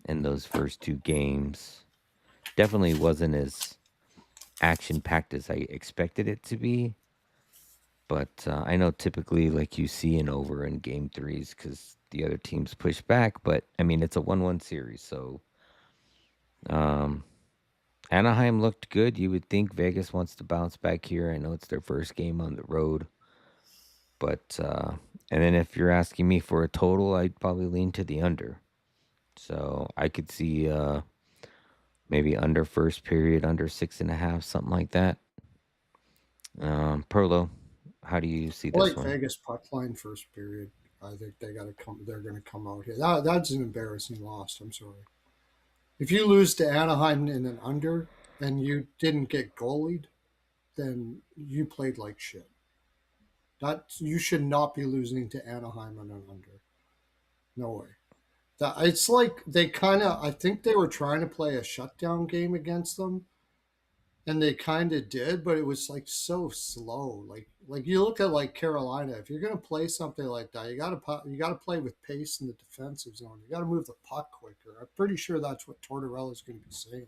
in those first 2 games. Definitely wasn't as action packed as I expected it to be. But I know typically, like, you see an over in game threes because the other teams push back. But I mean, it's a 1-1 series. So um, Anaheim looked good. You would think Vegas wants to bounce back here. I know it's their first game on the road. But, and then if you're asking me for a total, I'd probably lean to the under. So I could see maybe under first period, under 6.5, something like that. Perlo, how do you see I this like one? Vegas puck line first period. I think they got to come. They're going to come out here. That's an embarrassing loss. I'm sorry. If you lose to Anaheim in an under and you didn't get goalied, then you played like shit. That you should not be losing to Anaheim on an under. No way. It's like they kind of. I think they were trying to play a shutdown game against them, and they kind of did, but it was like so slow. Like you look at like Carolina. If you're gonna play something like that, you gotta play with pace in the defensive zone. You gotta move the puck quicker. I'm pretty sure that's what Tortorella's gonna be saying.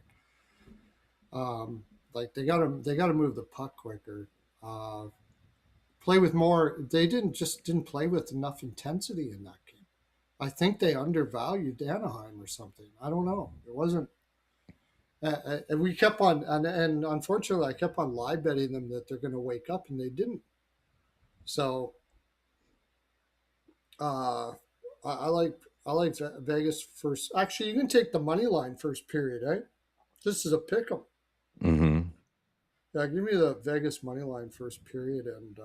Like they gotta move the puck quicker. Uh, Play with more. They didn't play with enough intensity in that game. I think they undervalued Anaheim or something. I don't know. It wasn't. And we kept on, and unfortunately, I kept on lie betting them that they're going to wake up, and they didn't. So uh, I like Vegas first. Actually, you can take the money line first period, eh? This is a pick 'em. Mm-hmm. Yeah, give me the Vegas money line first period, and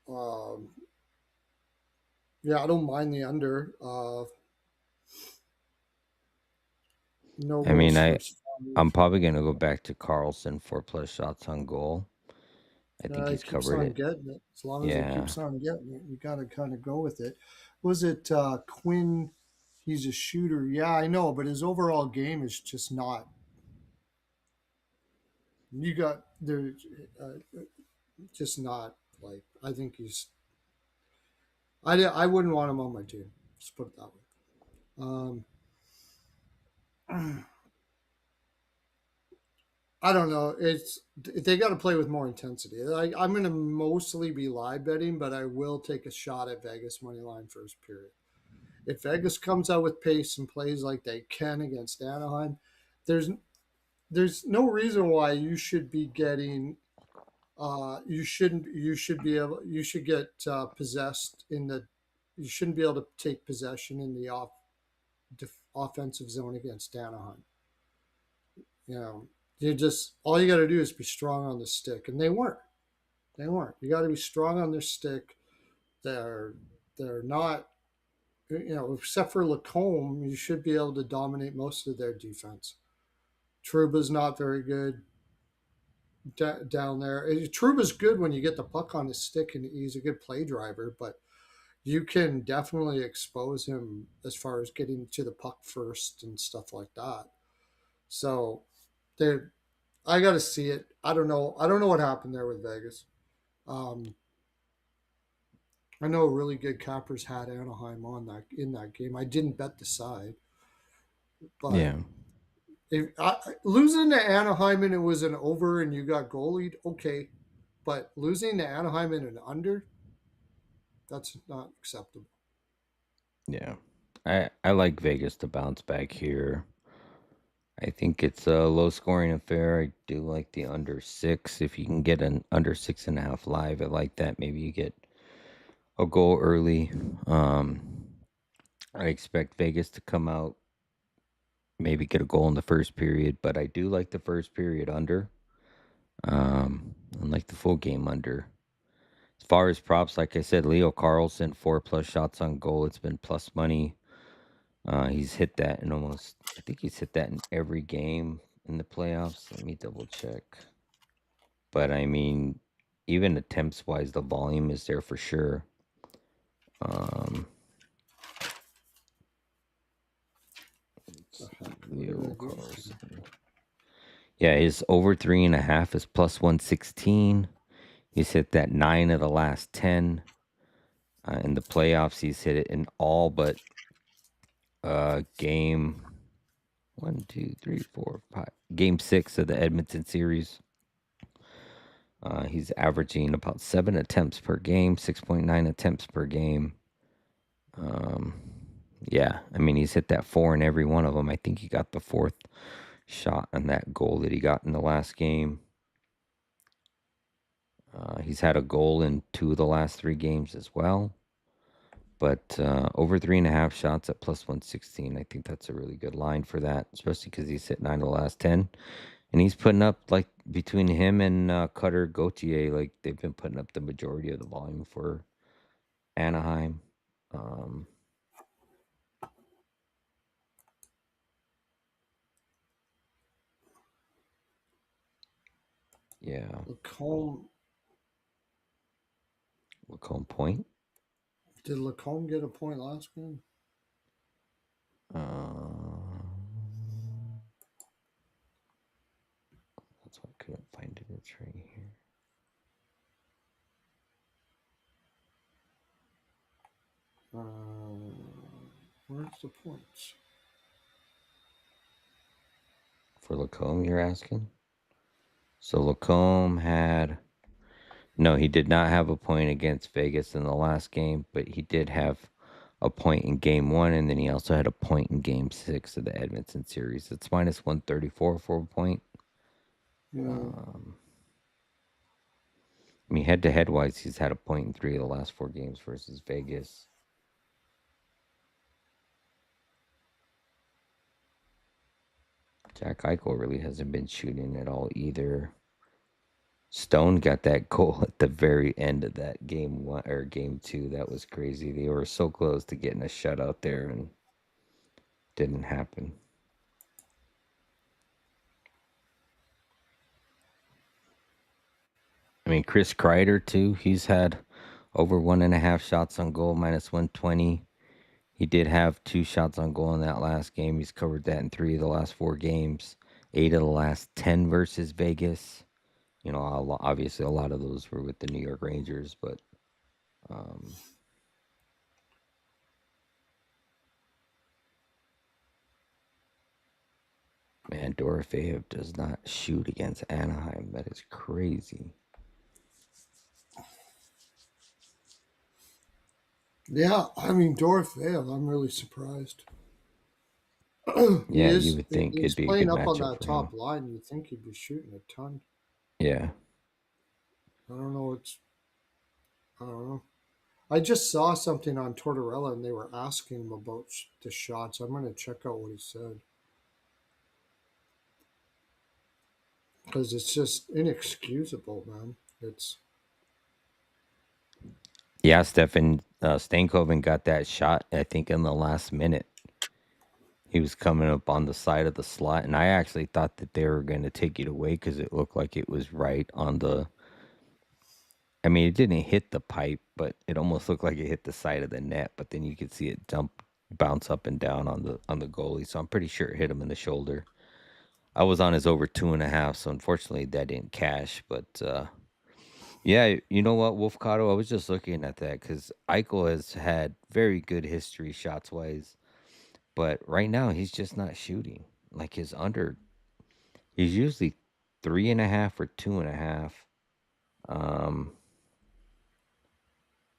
um, yeah, I don't mind the under. No I mean, goals first. I'm probably gonna go back to Carlson 4+ shots on goal. I think He he's keeps covered on it. getting it. As long as he Yeah, keeps on getting it, you got to kind of go with it. Was it Quinn? He's a shooter. Yeah, I know, but his overall game is just not. You got there, just not like. I think he's. I wouldn't want him on my team. Just put it that way. I don't know. It's they got to play with more intensity. I'm going to mostly be live betting, but I will take a shot at Vegas money line first period. If Vegas comes out with pace and plays like they can against Anaheim, there's there's no reason why you should be getting you shouldn't you should be able you should get possessed in the you shouldn't be able to take possession in the offensive zone against Anaheim. You know, you just all you got to do is be strong on the stick, and they weren't. They weren't. You got to be strong on their stick. They're they're not. You know, except for Lacombe, you should be able to dominate most of their defense. Truba's not very good down there. Truba's good when you get the puck on his stick and he's a good play driver, but you can definitely expose him as far as getting to the puck first and stuff like that. So they, I got to see it. I don't know. I don't know what happened there with Vegas. Um, I know really good cappers had Anaheim on that in that game. I didn't bet the side, but yeah, losing to Anaheim and it was an over and you got goalied, okay. But losing to Anaheim in an under, that's not acceptable. yeah. I like Vegas to bounce back here. I think it's a low scoring affair. I do like the under six. If you can get an under 6.5 live, I like that. Maybe you get a goal early. Um, I expect Vegas to come out, maybe get a goal in the first period, but I do like the first period under. And like the full game under. As far as props, like I said, Leo Carlson 4+ shots on goal. It's been plus money. He's hit that in almost. I think he's hit that in every game in the playoffs. Let me double check. But I mean, even attempts wise, the volume is there for sure. Um, let's The see, heck? What did I Leo do? Carlson. Yeah, his over 3.5 is plus 116. He's hit that 9 of the last 10. In the playoffs, he's hit it in all but game 1, 2, 3, 4, 5. Game 6 of the Edmonton series. He's averaging about 7 attempts per game, 6.9 attempts per game. Um, yeah, I mean, he's hit that 4 in every one of them. I think he got the fourth shot on that goal that he got in the last game. He's had a goal in 2 of the last 3 games as well. But over 3.5 shots at plus 116, I think that's a really good line for that, especially because he's hit 9 of the last 10. And he's putting up, like, between him and Cutter Gauthier, like, they've been putting up the majority of the volume for Anaheim. Um, yeah, Lacombe, Lacombe Point. did Lacombe get a point last game? Uh, that's why I couldn't find it. It's right here. Where's the points? For Lacombe, you're asking? So Lacombe had. No, he did not have a point against Vegas in the last game, but he did have a point in game 1, and then he also had a point in game 6 of the Edmonton series. It's minus 134 for a point. Yeah. Um, I mean, head to head wise, he's had a point in 3 of the last 4 games versus Vegas. Jack Eichel really hasn't been shooting at all either. Stone got that goal at the very end of that game 1 or game 2. That was crazy. They were so close to getting a shutout there and didn't happen. I mean, Chris Kreider too. He's had over 1.5 shots on goal, minus 120. He did have 2 shots on goal in that last game. He's covered that in 3 of the last 4 games, 8 of the last 10 versus Vegas. Obviously a lot of those were with the New York Rangers, but um, man, Dorofeyev does not shoot against Anaheim. That is crazy. Yeah, I mean Dorofeyev, I'm really surprised. he Yeah, you is would think it'd he's be a playing good up on matchup that for him. top line. You'd think he'd be shooting a ton. Yeah. I don't know. I don't know. I just saw something on Tortorella, and they were asking him about the shots. I'm gonna check out what he said because it's just inexcusable, man. It's Yeah, Stefan Stankoven got that shot, I think, in the last minute. He was coming up on the side of the slot, and I actually thought that they were going to take it away because it looked like it was right on the. I mean, it didn't hit the pipe, but it almost looked like it hit the side of the net. But then you could see it bounce up and down on the goalie. So I'm pretty sure it hit him in the shoulder. I was on his over 2.5, so unfortunately that didn't cash. But yeah, you know what, Wolf Cotto, I was just looking at that because Eichel has had very good history shots wise, but right now he's just not shooting. Like his under, he's usually 3.5 or 2.5. Um,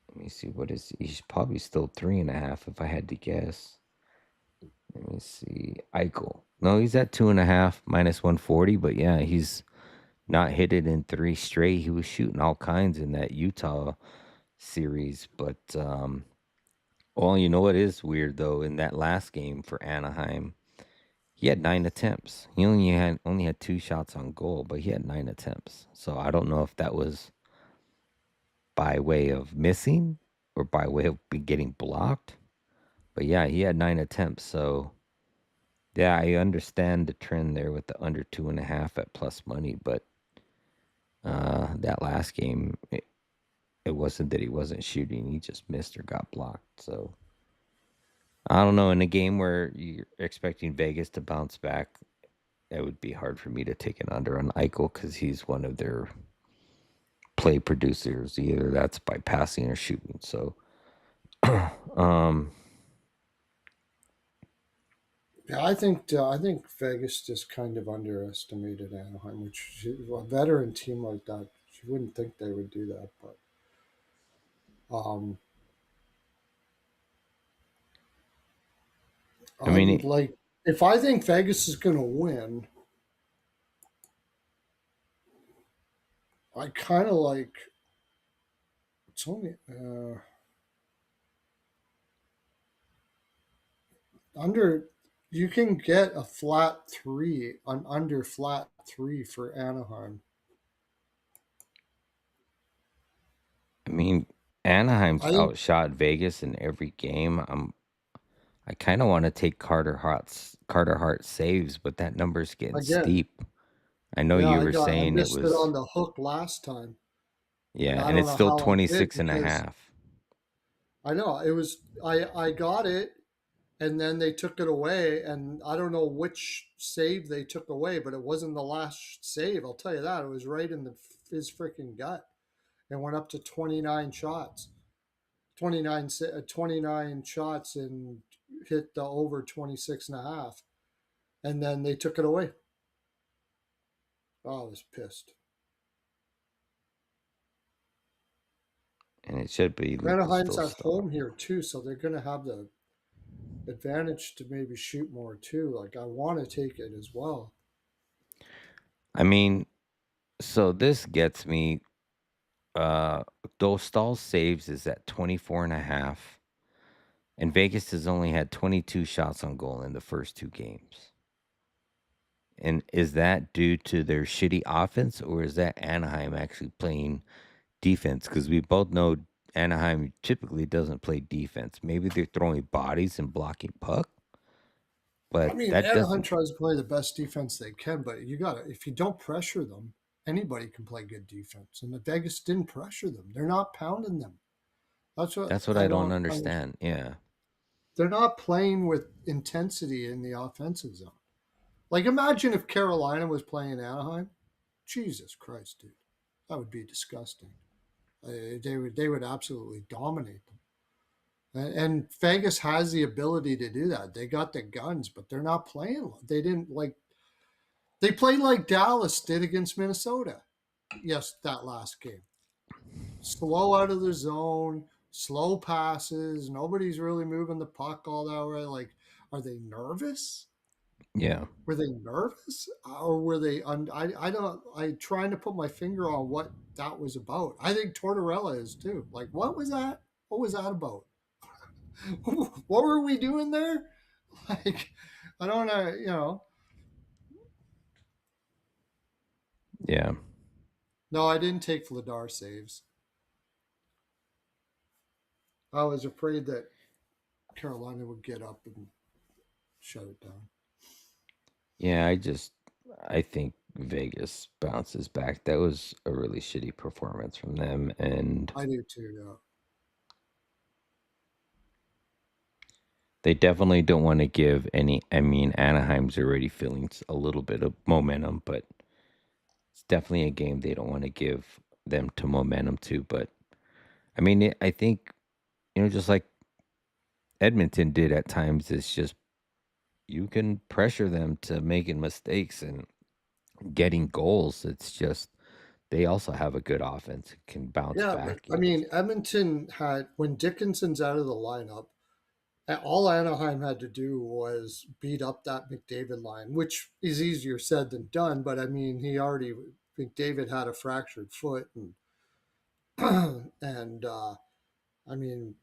let me see, what is he's probably still 3.5 if I had to guess. Let me see, Eichel. No, he's at 2.5 minus 140, but yeah, he's not hit it in 3 straight. He was shooting all kinds in that Utah series, but well, you know what is weird though? In that last game for Anaheim, he had 9 attempts. He only had 2 shots on goal, but he had 9 attempts. So I don't know if that was by way of missing or by way of getting blocked. But yeah, he had 9 attempts. So yeah, I understand the trend there with the under 2.5 at plus money, but that last game, it wasn't that he wasn't shooting; he just missed or got blocked. So I don't know. In a game where you're expecting Vegas to bounce back, it would be hard for me to take an under on Eichel because he's one of their play producers. Either that's by passing or shooting. So, um, yeah. I think Vegas just kind of underestimated Anaheim, which a veteran team like that, you wouldn't think they would do that, but um, I I mean, would like if I think Vegas is going to win. I kind of like it's only under. You can get a flat three, an under flat three for Anaheim. I mean, Anaheim's I think outshot Vegas in every game. I kind of want to take Carter Hart saves, but that number's getting again, steep. I know yeah, you were I saying it missed it on was, the hook last time, and yeah, I and don't it's know still how I twenty did six and a because half. I know it was I got it, and then they took it away, and I don't know which save they took away, but it wasn't the last save. I'll tell you that it was right in his freaking gut. It went up to 29 shots. 29 shots and hit the over 26 and a half. And then they took it away. Oh, I was pissed. And it should be Lucas Anaheim's at Dostal. home here too, so they're going to have the advantage to maybe shoot more too. Like I want to take it as well. I mean, so this gets me. Uh, Dostal saves is at 24.5, and Vegas has only had 22 shots on goal in the first 2 games. And is that due to their shitty offense, or is that Anaheim actually playing defense? Because we both know Anaheim typically doesn't play defense. Maybe they're throwing bodies and blocking puck, I but mean, that Anaheim doesn't. tries to play the best defense they can, but you got to if you don't pressure them, anybody can play good defense, and the Vegas didn't pressure them. They're not pounding them. That's what That's what I I don't don't understand. understand. Yeah. They're not playing with intensity in the offensive zone. Like, imagine if Carolina was playing Anaheim. Jesus Christ, dude, that would be disgusting. They would absolutely dominate them. And Vegas has the ability to do that. They got the guns, but they're not playing. They didn't like. They played like Dallas did against Minnesota. Yes, that last game. Slow out of the zone, slow passes. Nobody's really moving the puck all that way. Like, are they nervous? Yeah. Were they nervous, or were they? I don't. I trying to put my finger on what that was about. I think Tortorella is too. Like, what was that? What was that about? What were we doing there? Like, I don't know. Yeah. No, I didn't take Vladar saves. I was afraid that Carolina would get up and shut it down. Yeah, I think Vegas bounces back. That was a really shitty performance from them, and I do too. Yeah. they definitely don't want to give any. I mean, Anaheim's already feeling a little bit of momentum, but it's definitely a game they don't want to give them to momentum to. But I mean, I think just like Edmonton did at times, it's just you can pressure them to making mistakes and getting goals. It's just they also have a good offense, can bounce Yeah, but back. I And mean, Edmonton had when Dickinson's out of the lineup, all Anaheim had to do was beat up that McDavid line, which is easier said than done. But I mean, McDavid had a fractured foot, and and I mean,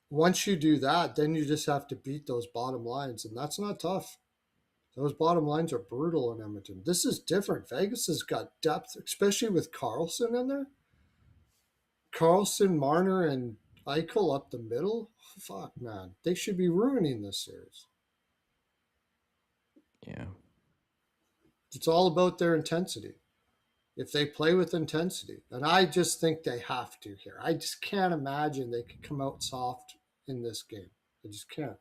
once you do that, then you just have to beat those bottom lines, and that's not tough. Those bottom lines are brutal in Edmonton. This is different. Vegas has got depth, especially with Carlson in there. Carlson, Marner, and Eichel up the middle. Fuck, man. They should be ruining this series. yeah, It's all about their intensity. If they play with intensity, and I just think they have to here. I just can't imagine they could come out soft in this game. I just can't.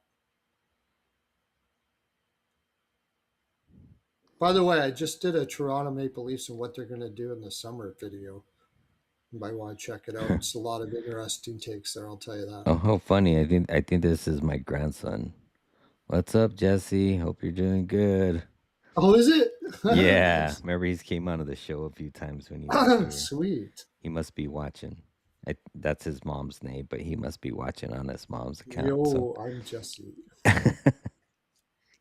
By the way, I just did a Toronto Maple Leafs and what they're going to do in the summer video. You might want to check it out. It's a lot of interesting takes there, I'll tell you that. oh, how funny! I think this is my grandson. What's up, Jesse? Hope you're doing good. Oh, is it? Yeah, Nice. remember he's came onto the show a few times when he was here. Sweet. He must be watching. That's his mom's name, but he must be watching on his mom's account. So Yo, I'm Jesse.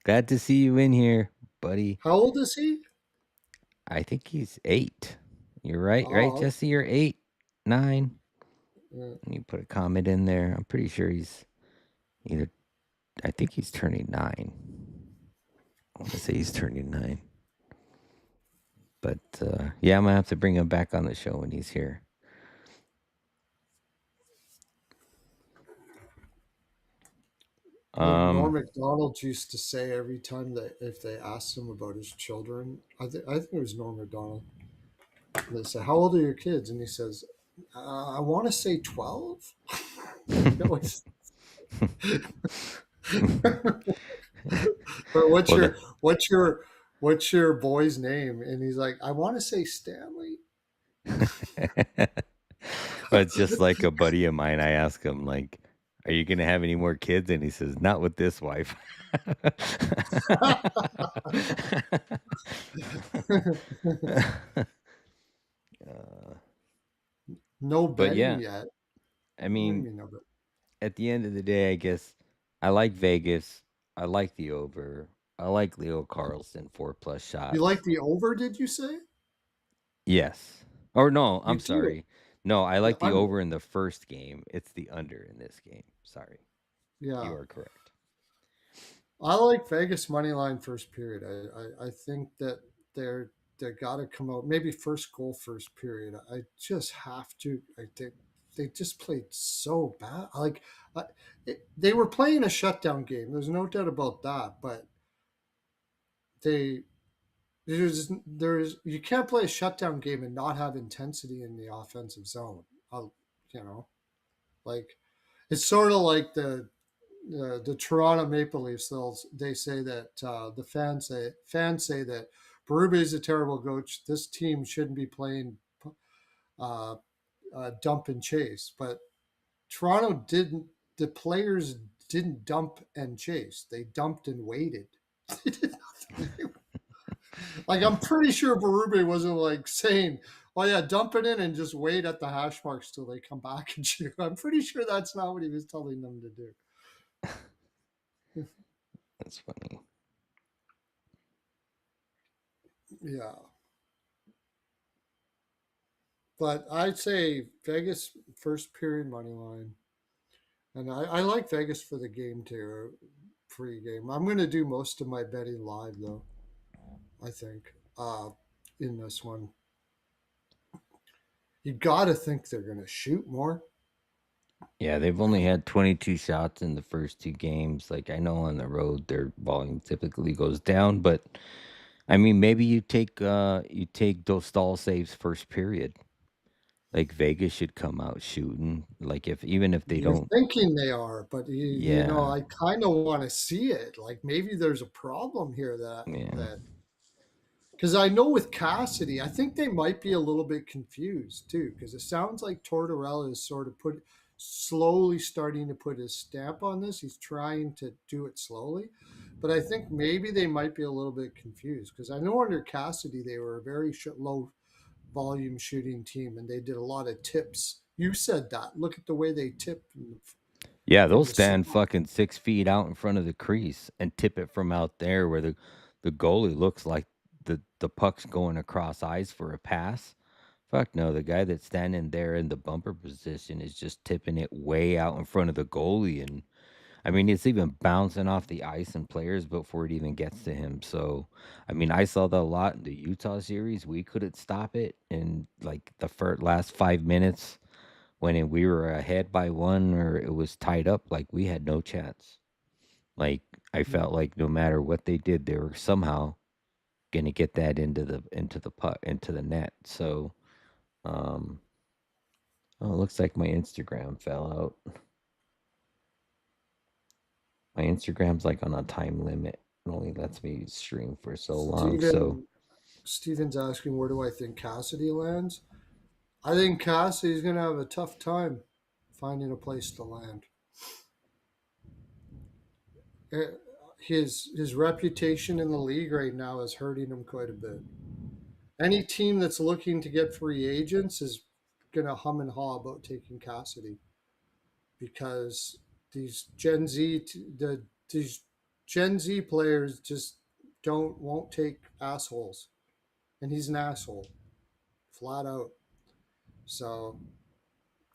glad to see you in here, buddy. How old is he? I think he's 8. You're right, Oh, Jesse? You're 8, 9. okay. And you put a comment in there. I'm pretty sure he's either. I think he's turning 9. I want to say he's turning 9. But yeah, I'm gonna have to bring him back on the show when he's here. I think Norm Um, Macdonald used to say every time that if they asked him about his children, I think it was Norm Macdonald. They say, "How old are your kids?" And he says, "I want to say 12." That was, or well, the, what's your boy's name? And he's like, "I want to say Stanley." well, it's just like a buddy of mine. I ask him like, "Are you gonna have any more kids?" And he says, "Not with this wife." uh, No but betting yeah, yet. I What do you mean, mean no bet? at the end of the day, I guess I like Vegas. I like the over. I like Leo Carlson 4+ You like shots. the over? Did you say Yes. Or no, you I'm do? sorry. No, I Yeah, like the I'm. over in the first game. It's the under in this game. Sorry. You Yeah, are correct. I like Vegas money line first period. I think that they got to come out maybe first goal first period. I just have to. I think they just played so bad. Like I, they were playing a shutdown game. There's no doubt about that. But they there's you can't play a shutdown game and not have intensity in the offensive zone. You know, like it's sort of like the Toronto Maple Leafs. They say that the fans say that Berube is a terrible coach. This team shouldn't be playing uh, dump and chase, but Toronto didn't. The players didn't dump and chase. They dumped and waited. They did nothing. Like I'm pretty sure Berube wasn't like saying, "Oh yeah, dump it in and just wait at the hash marks till they come back and shoot." I'm pretty sure that's not what he was telling them to do. That's funny. Yeah, but I'd say Vegas first period money line, and I like Vegas for the game too, pre-game. I'm going to do most of my betting live though. I think in this one, you got to think they're going to shoot more. Yeah, they've only had 22 shots in the first two games. Like I know on the road their volume typically goes down, but I mean maybe you take those stall saves first period. Like Vegas should come out shooting. Like if even if they You're don't, thinking they are, but yeah, I kind of want to see it. Like maybe there's a problem here yeah, because I know with Cassidy, I think they might be a little bit confused too. Because it sounds like Tortorella is sort of slowly starting to put his stamp on this. He's trying to do it slowly, but I think maybe they might be a little bit confused because I know under Cassidy they were a very low volume shooting team and they did a lot of tips. You said that. Look at the way they tip yeah. They'll from the stand slot. fucking 6 feet out in front of the crease and tip it from out there where the goalie looks like the puck's going across ice for a pass. Fuck no, the guy that's standing there in the bumper position is just tipping it way out in front of the goalie, and I mean, it's even bouncing off the ice and players before it even gets to him. So, I mean, I saw that a lot in the Utah series. We couldn't stop it in like the first last 5 minutes when we were ahead by one or it was tied up. Like we had no chance. Like I Mm. felt like no matter what they did, they were somehow gonna get that into the puck into the net. So, um, oh, it looks like my Instagram fell out. My Instagram's like on a time limit. It only lets me stream for so long. So Steven Steven's asking where do I think Cassidy lands? I think Cassidy's gonna have a tough time finding a place to land. Eh, his reputation in the league right now is hurting him quite a bit. Any team that's looking to get free agents is gonna hum and haw about taking Cassidy because these Gen Z these Gen Z players just don't won't take assholes, and he's an asshole, flat out. So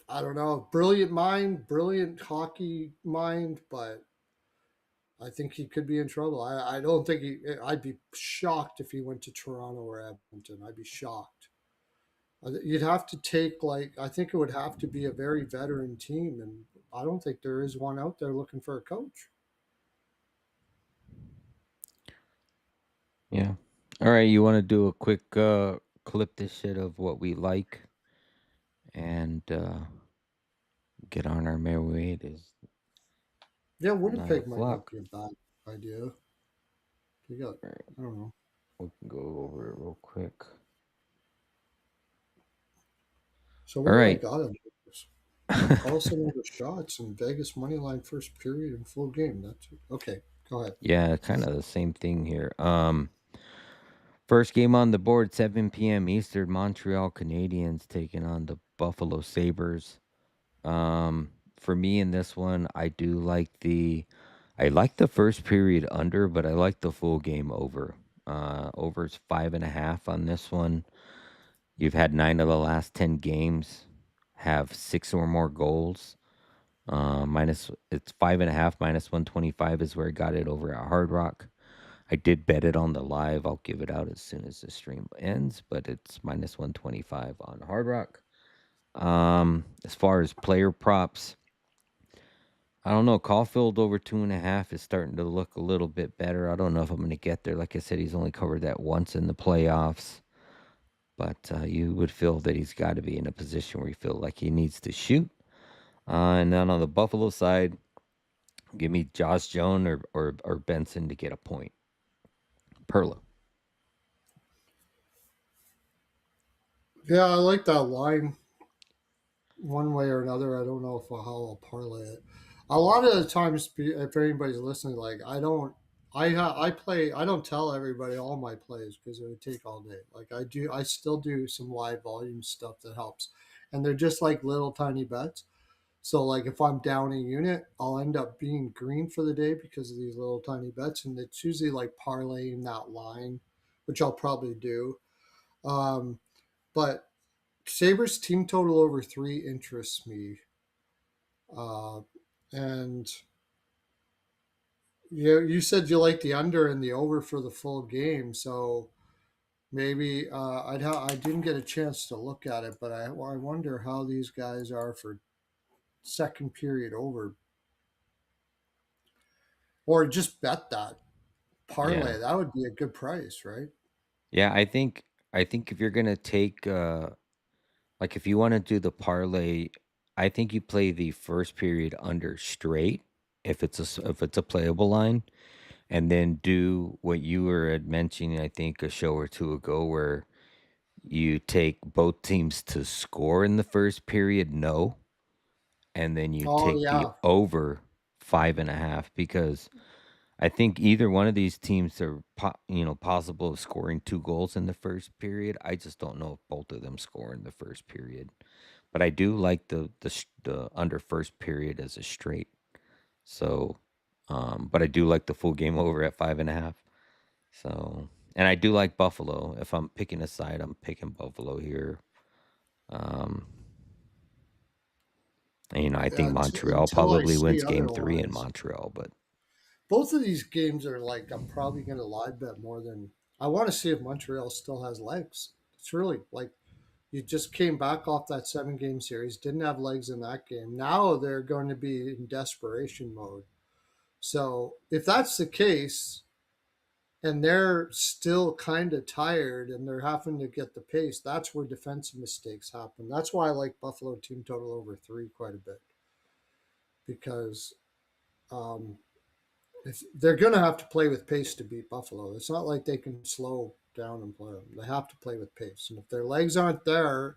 I don't know, brilliant mind, brilliant hockey mind, but I think he could be in trouble. I don't think he. I'd be shocked if he went to Toronto or Edmonton. I'd be shocked. You'd have to take like I think it would have to be a very veteran team, and I don't think there is one out there looking for a coach. yeah. All right, you want to do a quick clip this shit of what we like and get on our merry way. It is Yeah, nine Winnipeg might not o'clock. be a bad idea. They got, All right, I don't know. we can go over it real quick. So All what do I right. got on this? Carlson over shots and Vegas money line first period and full game. That's it. Okay. Go ahead. Yeah, kind of the same thing here. First game on the board, 7 p.m. Eastern. Montreal Canadiens taking on the Buffalo Sabres. For me in this one, I like the first period under, but I like the full game over. Over's 5.5 on this one. You've had 9 of the last 10 games have 6 or more goals. It's 5.5 minus 125 is where I got it over at Hard Rock. I did bet it on the live. I'll give it out as soon as the stream ends, but it's minus 125 on Hard Rock. As far as player props, I don't know. Caulfield over 2.5 is starting to look a little bit better. I don't know if I'm going to get there. Like I said, he's only covered that once in the playoffs, but you would feel that he's got to be in a position where you feel like he needs to shoot. And then on the Buffalo side, give me Josh Jones or Benson to get a point. Perla. Yeah, I like that line one way or another. I don't know if how I'll parlay it. A lot of the times, if anybody's listening, like I play. I don't tell everybody all my plays because it would take all day. Like I do, I still do some live volume stuff that helps, and they're just like little tiny bets. So like if I'm down a unit, I'll end up being green for the day because of these little tiny bets, and it's usually like parlaying that line, which I'll probably do. Um, but Sabres team total over 3 interests me. Uh, and you said you like the under and the over for the full game, so maybe I didn't get a chance to look at it, but I wonder how these guys are for second period over, or just bet that Yeah. parlay. That would be a good price, right? Yeah, I think if you're going to take like if you want to do the parlay, I think you play the first period under straight if it's a playable line, and then do what you were mentioning, I think a show or two ago, where you take both teams to score in the first period, no, and then you Oh take the yeah, over 5.5 because I think either one of these teams are possible of scoring 2 goals in the first period. I just don't know if both of them score in the first period. But I do like the under first period as a straight. So, but I do like the full game over at 5.5. So, and I do like Buffalo. If I'm picking a side, I'm picking Buffalo here. Um, and, I think yeah. Montreal Until I probably see wins game 3 in otherwise, Montreal. But both of these games are like I'm probably going to live bet more than I want to see if Montreal still has legs. It's really like you just came back off that 7 game series, didn't have legs in that game. Now they're going to be in desperation mode. So if that's the case, and they're still kind of tired and they're having to get the pace, that's where defensive mistakes happen. That's why I like Buffalo team total over 3 quite a bit because um, if they're going to have to play with pace to beat Buffalo. It's not like they can slow down and play them. They have to play with pace, and if their legs aren't there,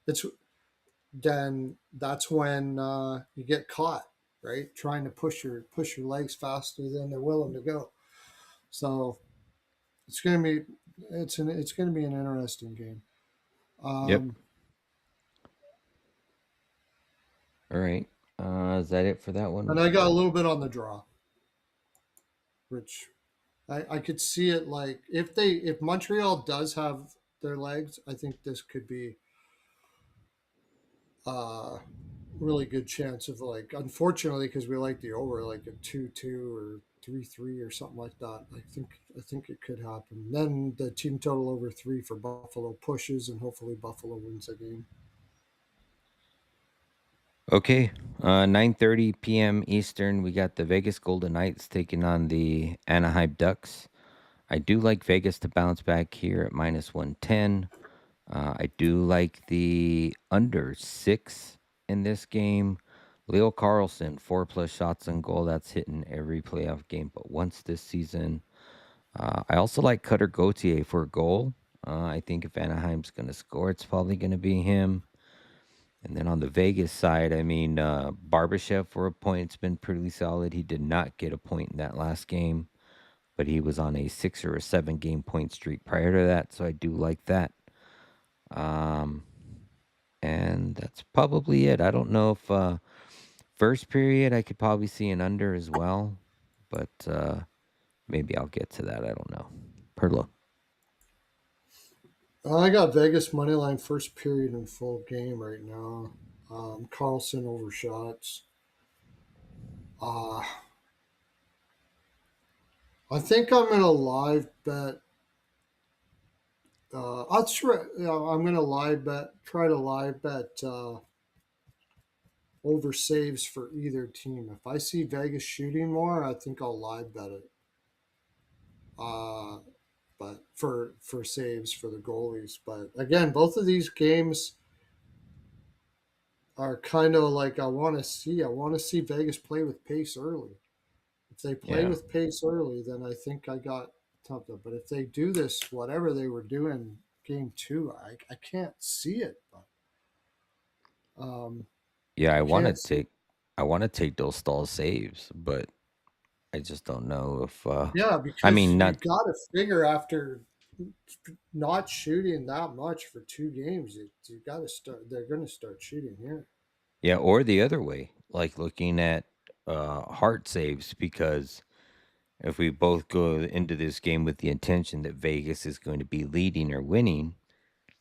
it's then that's when you get caught, right? Trying to push your legs faster than they're willing to go. So it's going to be it's going to be an interesting game. yep. Um, All right. Is that it for that and one? I got a little bit on the draw, which I could see it like if Montreal does have their legs, I think this could be a really good chance of like unfortunately because we like the over like a 2-2 or 3-3 or something like that. I think it could happen. Then the team total over 3 for Buffalo pushes and hopefully Buffalo wins the game. Okay. 9:30 p.m. Eastern. We got the Vegas Golden Knights taking on the Anaheim Ducks. I do like Vegas to bounce back here at -110. I do like the under 6 in this game. Leo Carlson, 4+ shots on goal. That's hitting every playoff game but once this season. I also like Cutter Gauthier for a goal. I think if Anaheim's going to score, it's probably going to be him. And then on the Vegas side, I mean, Barbashev for a point, it's been pretty solid. He did not get a point in that last game, but he was on a 6 or 7 game point streak prior to that. So I do like that. Um, and that's probably it. I don't know if first period I could probably see an under as well, but maybe I'll get to that. I don't know. Perlo. I got Vegas money line first period and full game right now. Carlson over shots. Uh, I think I'm gonna live bet. I'm gonna live bet. Try to live bet over saves for either team. If I see Vegas shooting more, I think I'll live bet it. Uh, but for saves for the goalies. But again, both of these games are kind of like I want to see. I want to see Vegas play with pace early. If they play Yeah. with pace early, then I think I got tough. But if they do this, whatever they were doing game two, I can't see it. But Yeah, I can't see. I want to take those stall saves, but I just don't know if Yeah, I because mean you not got to figure after not shooting that much for two games, you got to start. They're going to start shooting here. yeah, or the other way, like looking at heart saves because if we both go into this game with the intention that Vegas is going to be leading or winning,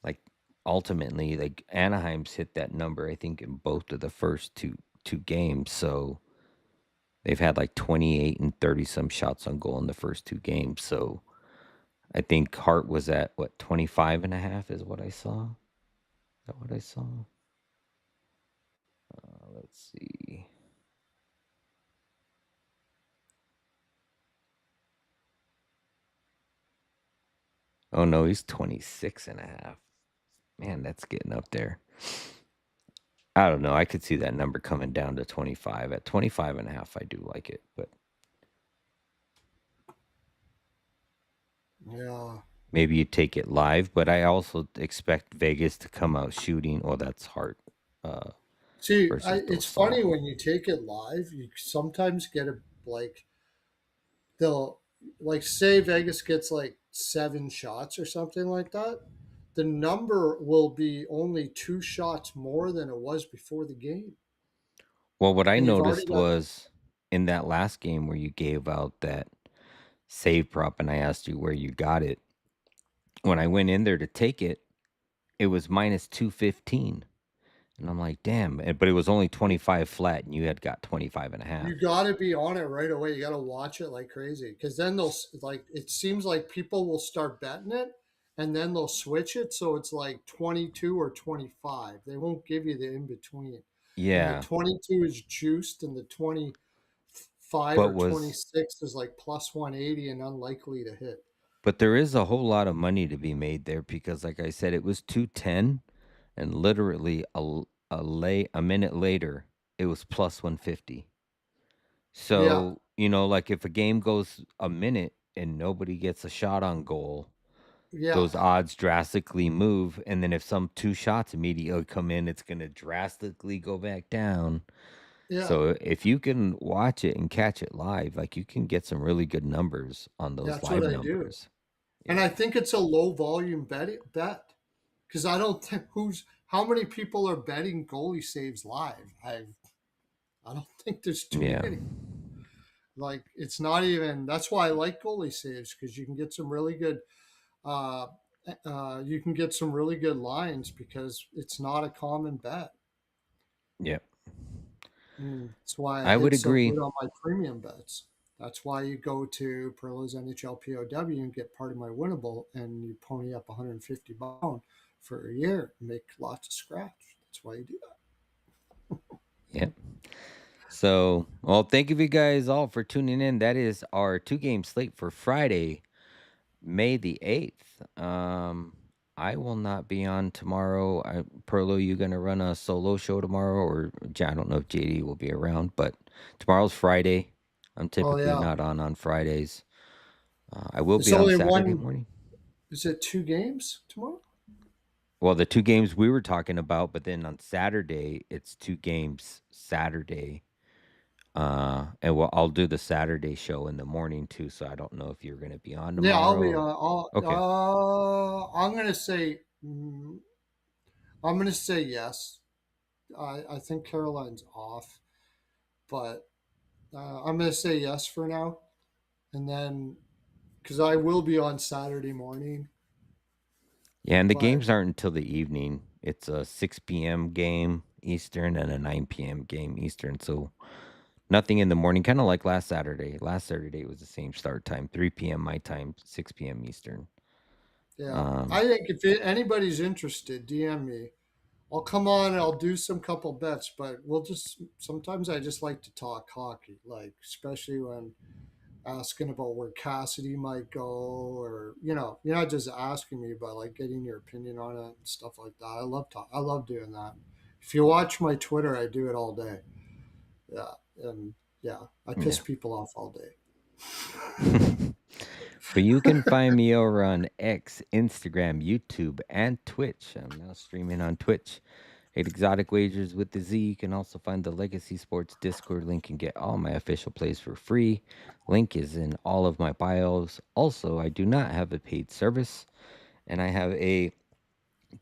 like ultimately like Anaheim's hit that number I think in both of the first two games. So they've had like 28 and 30 some shots on goal in the first two games. So I think Hart was at what 25 and a half is what I saw. Is that what I saw? Let's see. Oh no, he's 26 and a half. Man, that's getting up there. I don't know. I could see that number coming down to 25. At 25 and a half, I do like it, but Yeah. maybe you take it live. But I also expect Vegas to come out shooting. Oh, that's Hart uh, See, versus it's funny Dostal. when you take it live, you sometimes get a like they'll like say Vegas gets like 7 shots or something like that. The number will be only 2 shots more than it was before the game, Well, what I and you've already noticed got was in that last game where you gave out that save prop and I asked you where you got it. When I went in there to take it, it was minus 215. And I'm like, damn. But it was only 25 flat and you had got 25 and a you half. got to be on it right away. You got to watch it like crazy because then they'll like it seems like people will start betting it and then they'll switch it so it's like 22 or 25. They won't give you the in between. And the Yeah. 22 is juiced and the 25 But or was 26 is like plus 180 and unlikely to hit. But there is a whole lot of money to be made there because, like I said, it was 210, and literally a minute later, it was plus 150. Yeah. So like if a game goes a minute and nobody gets a shot on goal, Yeah. those odds drastically move. And then if some two shots immediately come in, it's going to drastically go back down. Yeah. So if you can watch it and catch it live, like you can get some really good numbers on those That's what live I do. numbers. And Yeah. I think it's a low volume bet because I don't think who's how many people are betting goalie saves live. I don't think there's too Yeah. many. Like it's not even. That's why I like goalie saves because you can get some really good. Uh, you can get some really good lines because it's not a common bet. Yeah. That's why I I would hit so agree. good on my premium bets. That's why you go to Pearlo's NHL POW and get part of my winnable, and you pony up 150 pound for a year and make lots of scratch. That's why you do that. Yeah. So, well, thank you guys all for tuning in. That is our two-game slate for Friday, May the 8th. I will not be on tomorrow. Perlo, you gonna run a solo show tomorrow, or I don't know if JD will be around, but tomorrow's Friday. I'm Oh typically yeah, not on Fridays. I will it's be on only Saturday one. morning. Is it 2 games tomorrow? Well, the two games we were talking about, but then on Saturday, it's two games Saturday. And I'll do the Saturday show in the morning too, so I don't know if you're gonna be on Yeah, I'll be. tomorrow. Okay. I'm gonna say. I'm gonna say yes. I think Caroline's off, but I'm gonna say yes for now, and then because I will be on Saturday morning. Yeah, and the But games aren't until the evening. It's a 6 p.m. game Eastern and a 9 p.m. game Eastern, so nothing in the morning, kinda like last Saturday. Last Saturday was the same start time, 3 p.m. my time, 6 p.m. Eastern. yeah, Um, I think if anybody's interested, DM me. I'll come on and I'll do some couple bets, but we'll just sometimes I just like to talk hockey, like especially when asking about where Cassidy might go, or you're not just asking me, but like getting your opinion on it and stuff like that. I love doing that. If you watch my Twitter, I do it all day. Yeah, and yeah, I piss Yeah. people off all day. But you can find me over on X, Instagram, YouTube, and Twitch. I'm now streaming on Twitch. At Exotic Wagers with the Z. You can also find the Legacy Sports Discord link and get all my official plays for free. Link is in all of my bios. Also, I do not have a paid service, and I have a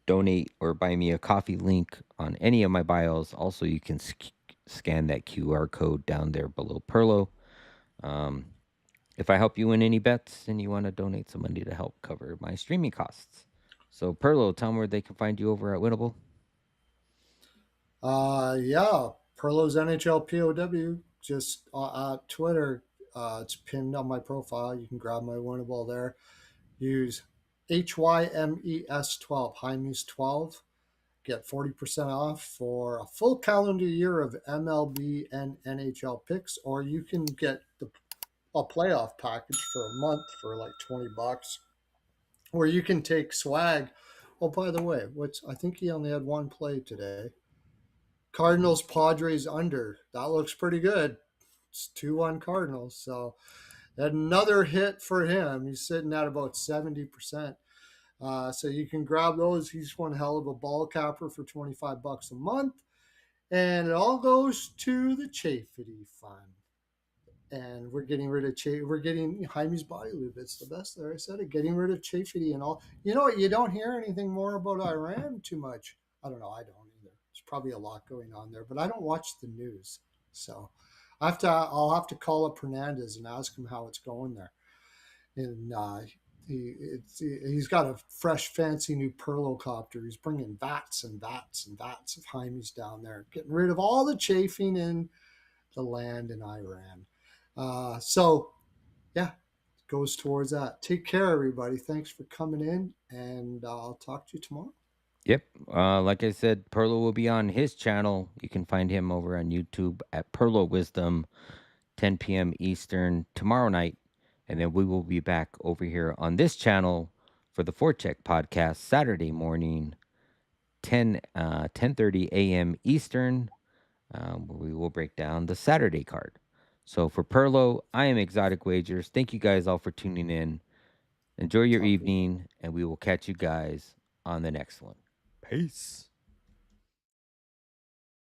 donate or buy me a coffee link on any of my bios. Also, you can scan that QR code down there below Perlo. Um, if I help you win any bets and you want to donate some money to help cover my streaming costs. So, Perlo, tell them where they can find you over at Winnable. Yeah, Perlo's NHL POW. Just Twitter. It's pinned on my profile. You can grab my winnable there. Use HYMES 12, Hymes 12. Get 40% off for a full calendar year of MLB and NHL picks, or you can get a playoff package for a month for like $20, where you can take swag. Oh, by the way, what's I think he only had one play today. Cardinals Padres under. That looks pretty good. It's 2-1 Cardinals. So another hit for him. He's sitting at about 70%. So you can grab those. He's one hell of a ball capper for $25 a month. And it all goes to the Chafety Fund. And we're getting rid of we're getting Jaime's body lube. It's the best there. I said it. Getting rid of Chafety and all. You know what? You don't hear anything more about Iran too much. I don't know. I don't either. There's probably a lot going on there, but I don't watch the news, so I'll have to call up Hernandez and ask him how it's going there. And he's got a fresh, fancy new Pearlo copter. He's bringing vats and vats and vats of Hymes down there, getting rid of all the chafing in the land in Iran. So, yeah, it goes towards that. Take care, everybody. Thanks for coming in, and I'll talk to you tomorrow. Yep. Like I said, Perlo will be on his channel. You can find him over on YouTube at Perlo Wisdom, 10 p.m. Eastern tomorrow night. And then we will be back over here on this channel for the Forecheck podcast Saturday morning, 10:30 a.m. Eastern, where we will break down the Saturday card. So for Perlo, I am Exotic Wagers. Thank you guys all for tuning in. Enjoy your Talk to you. evening, and we will catch you guys on the next one. Peace.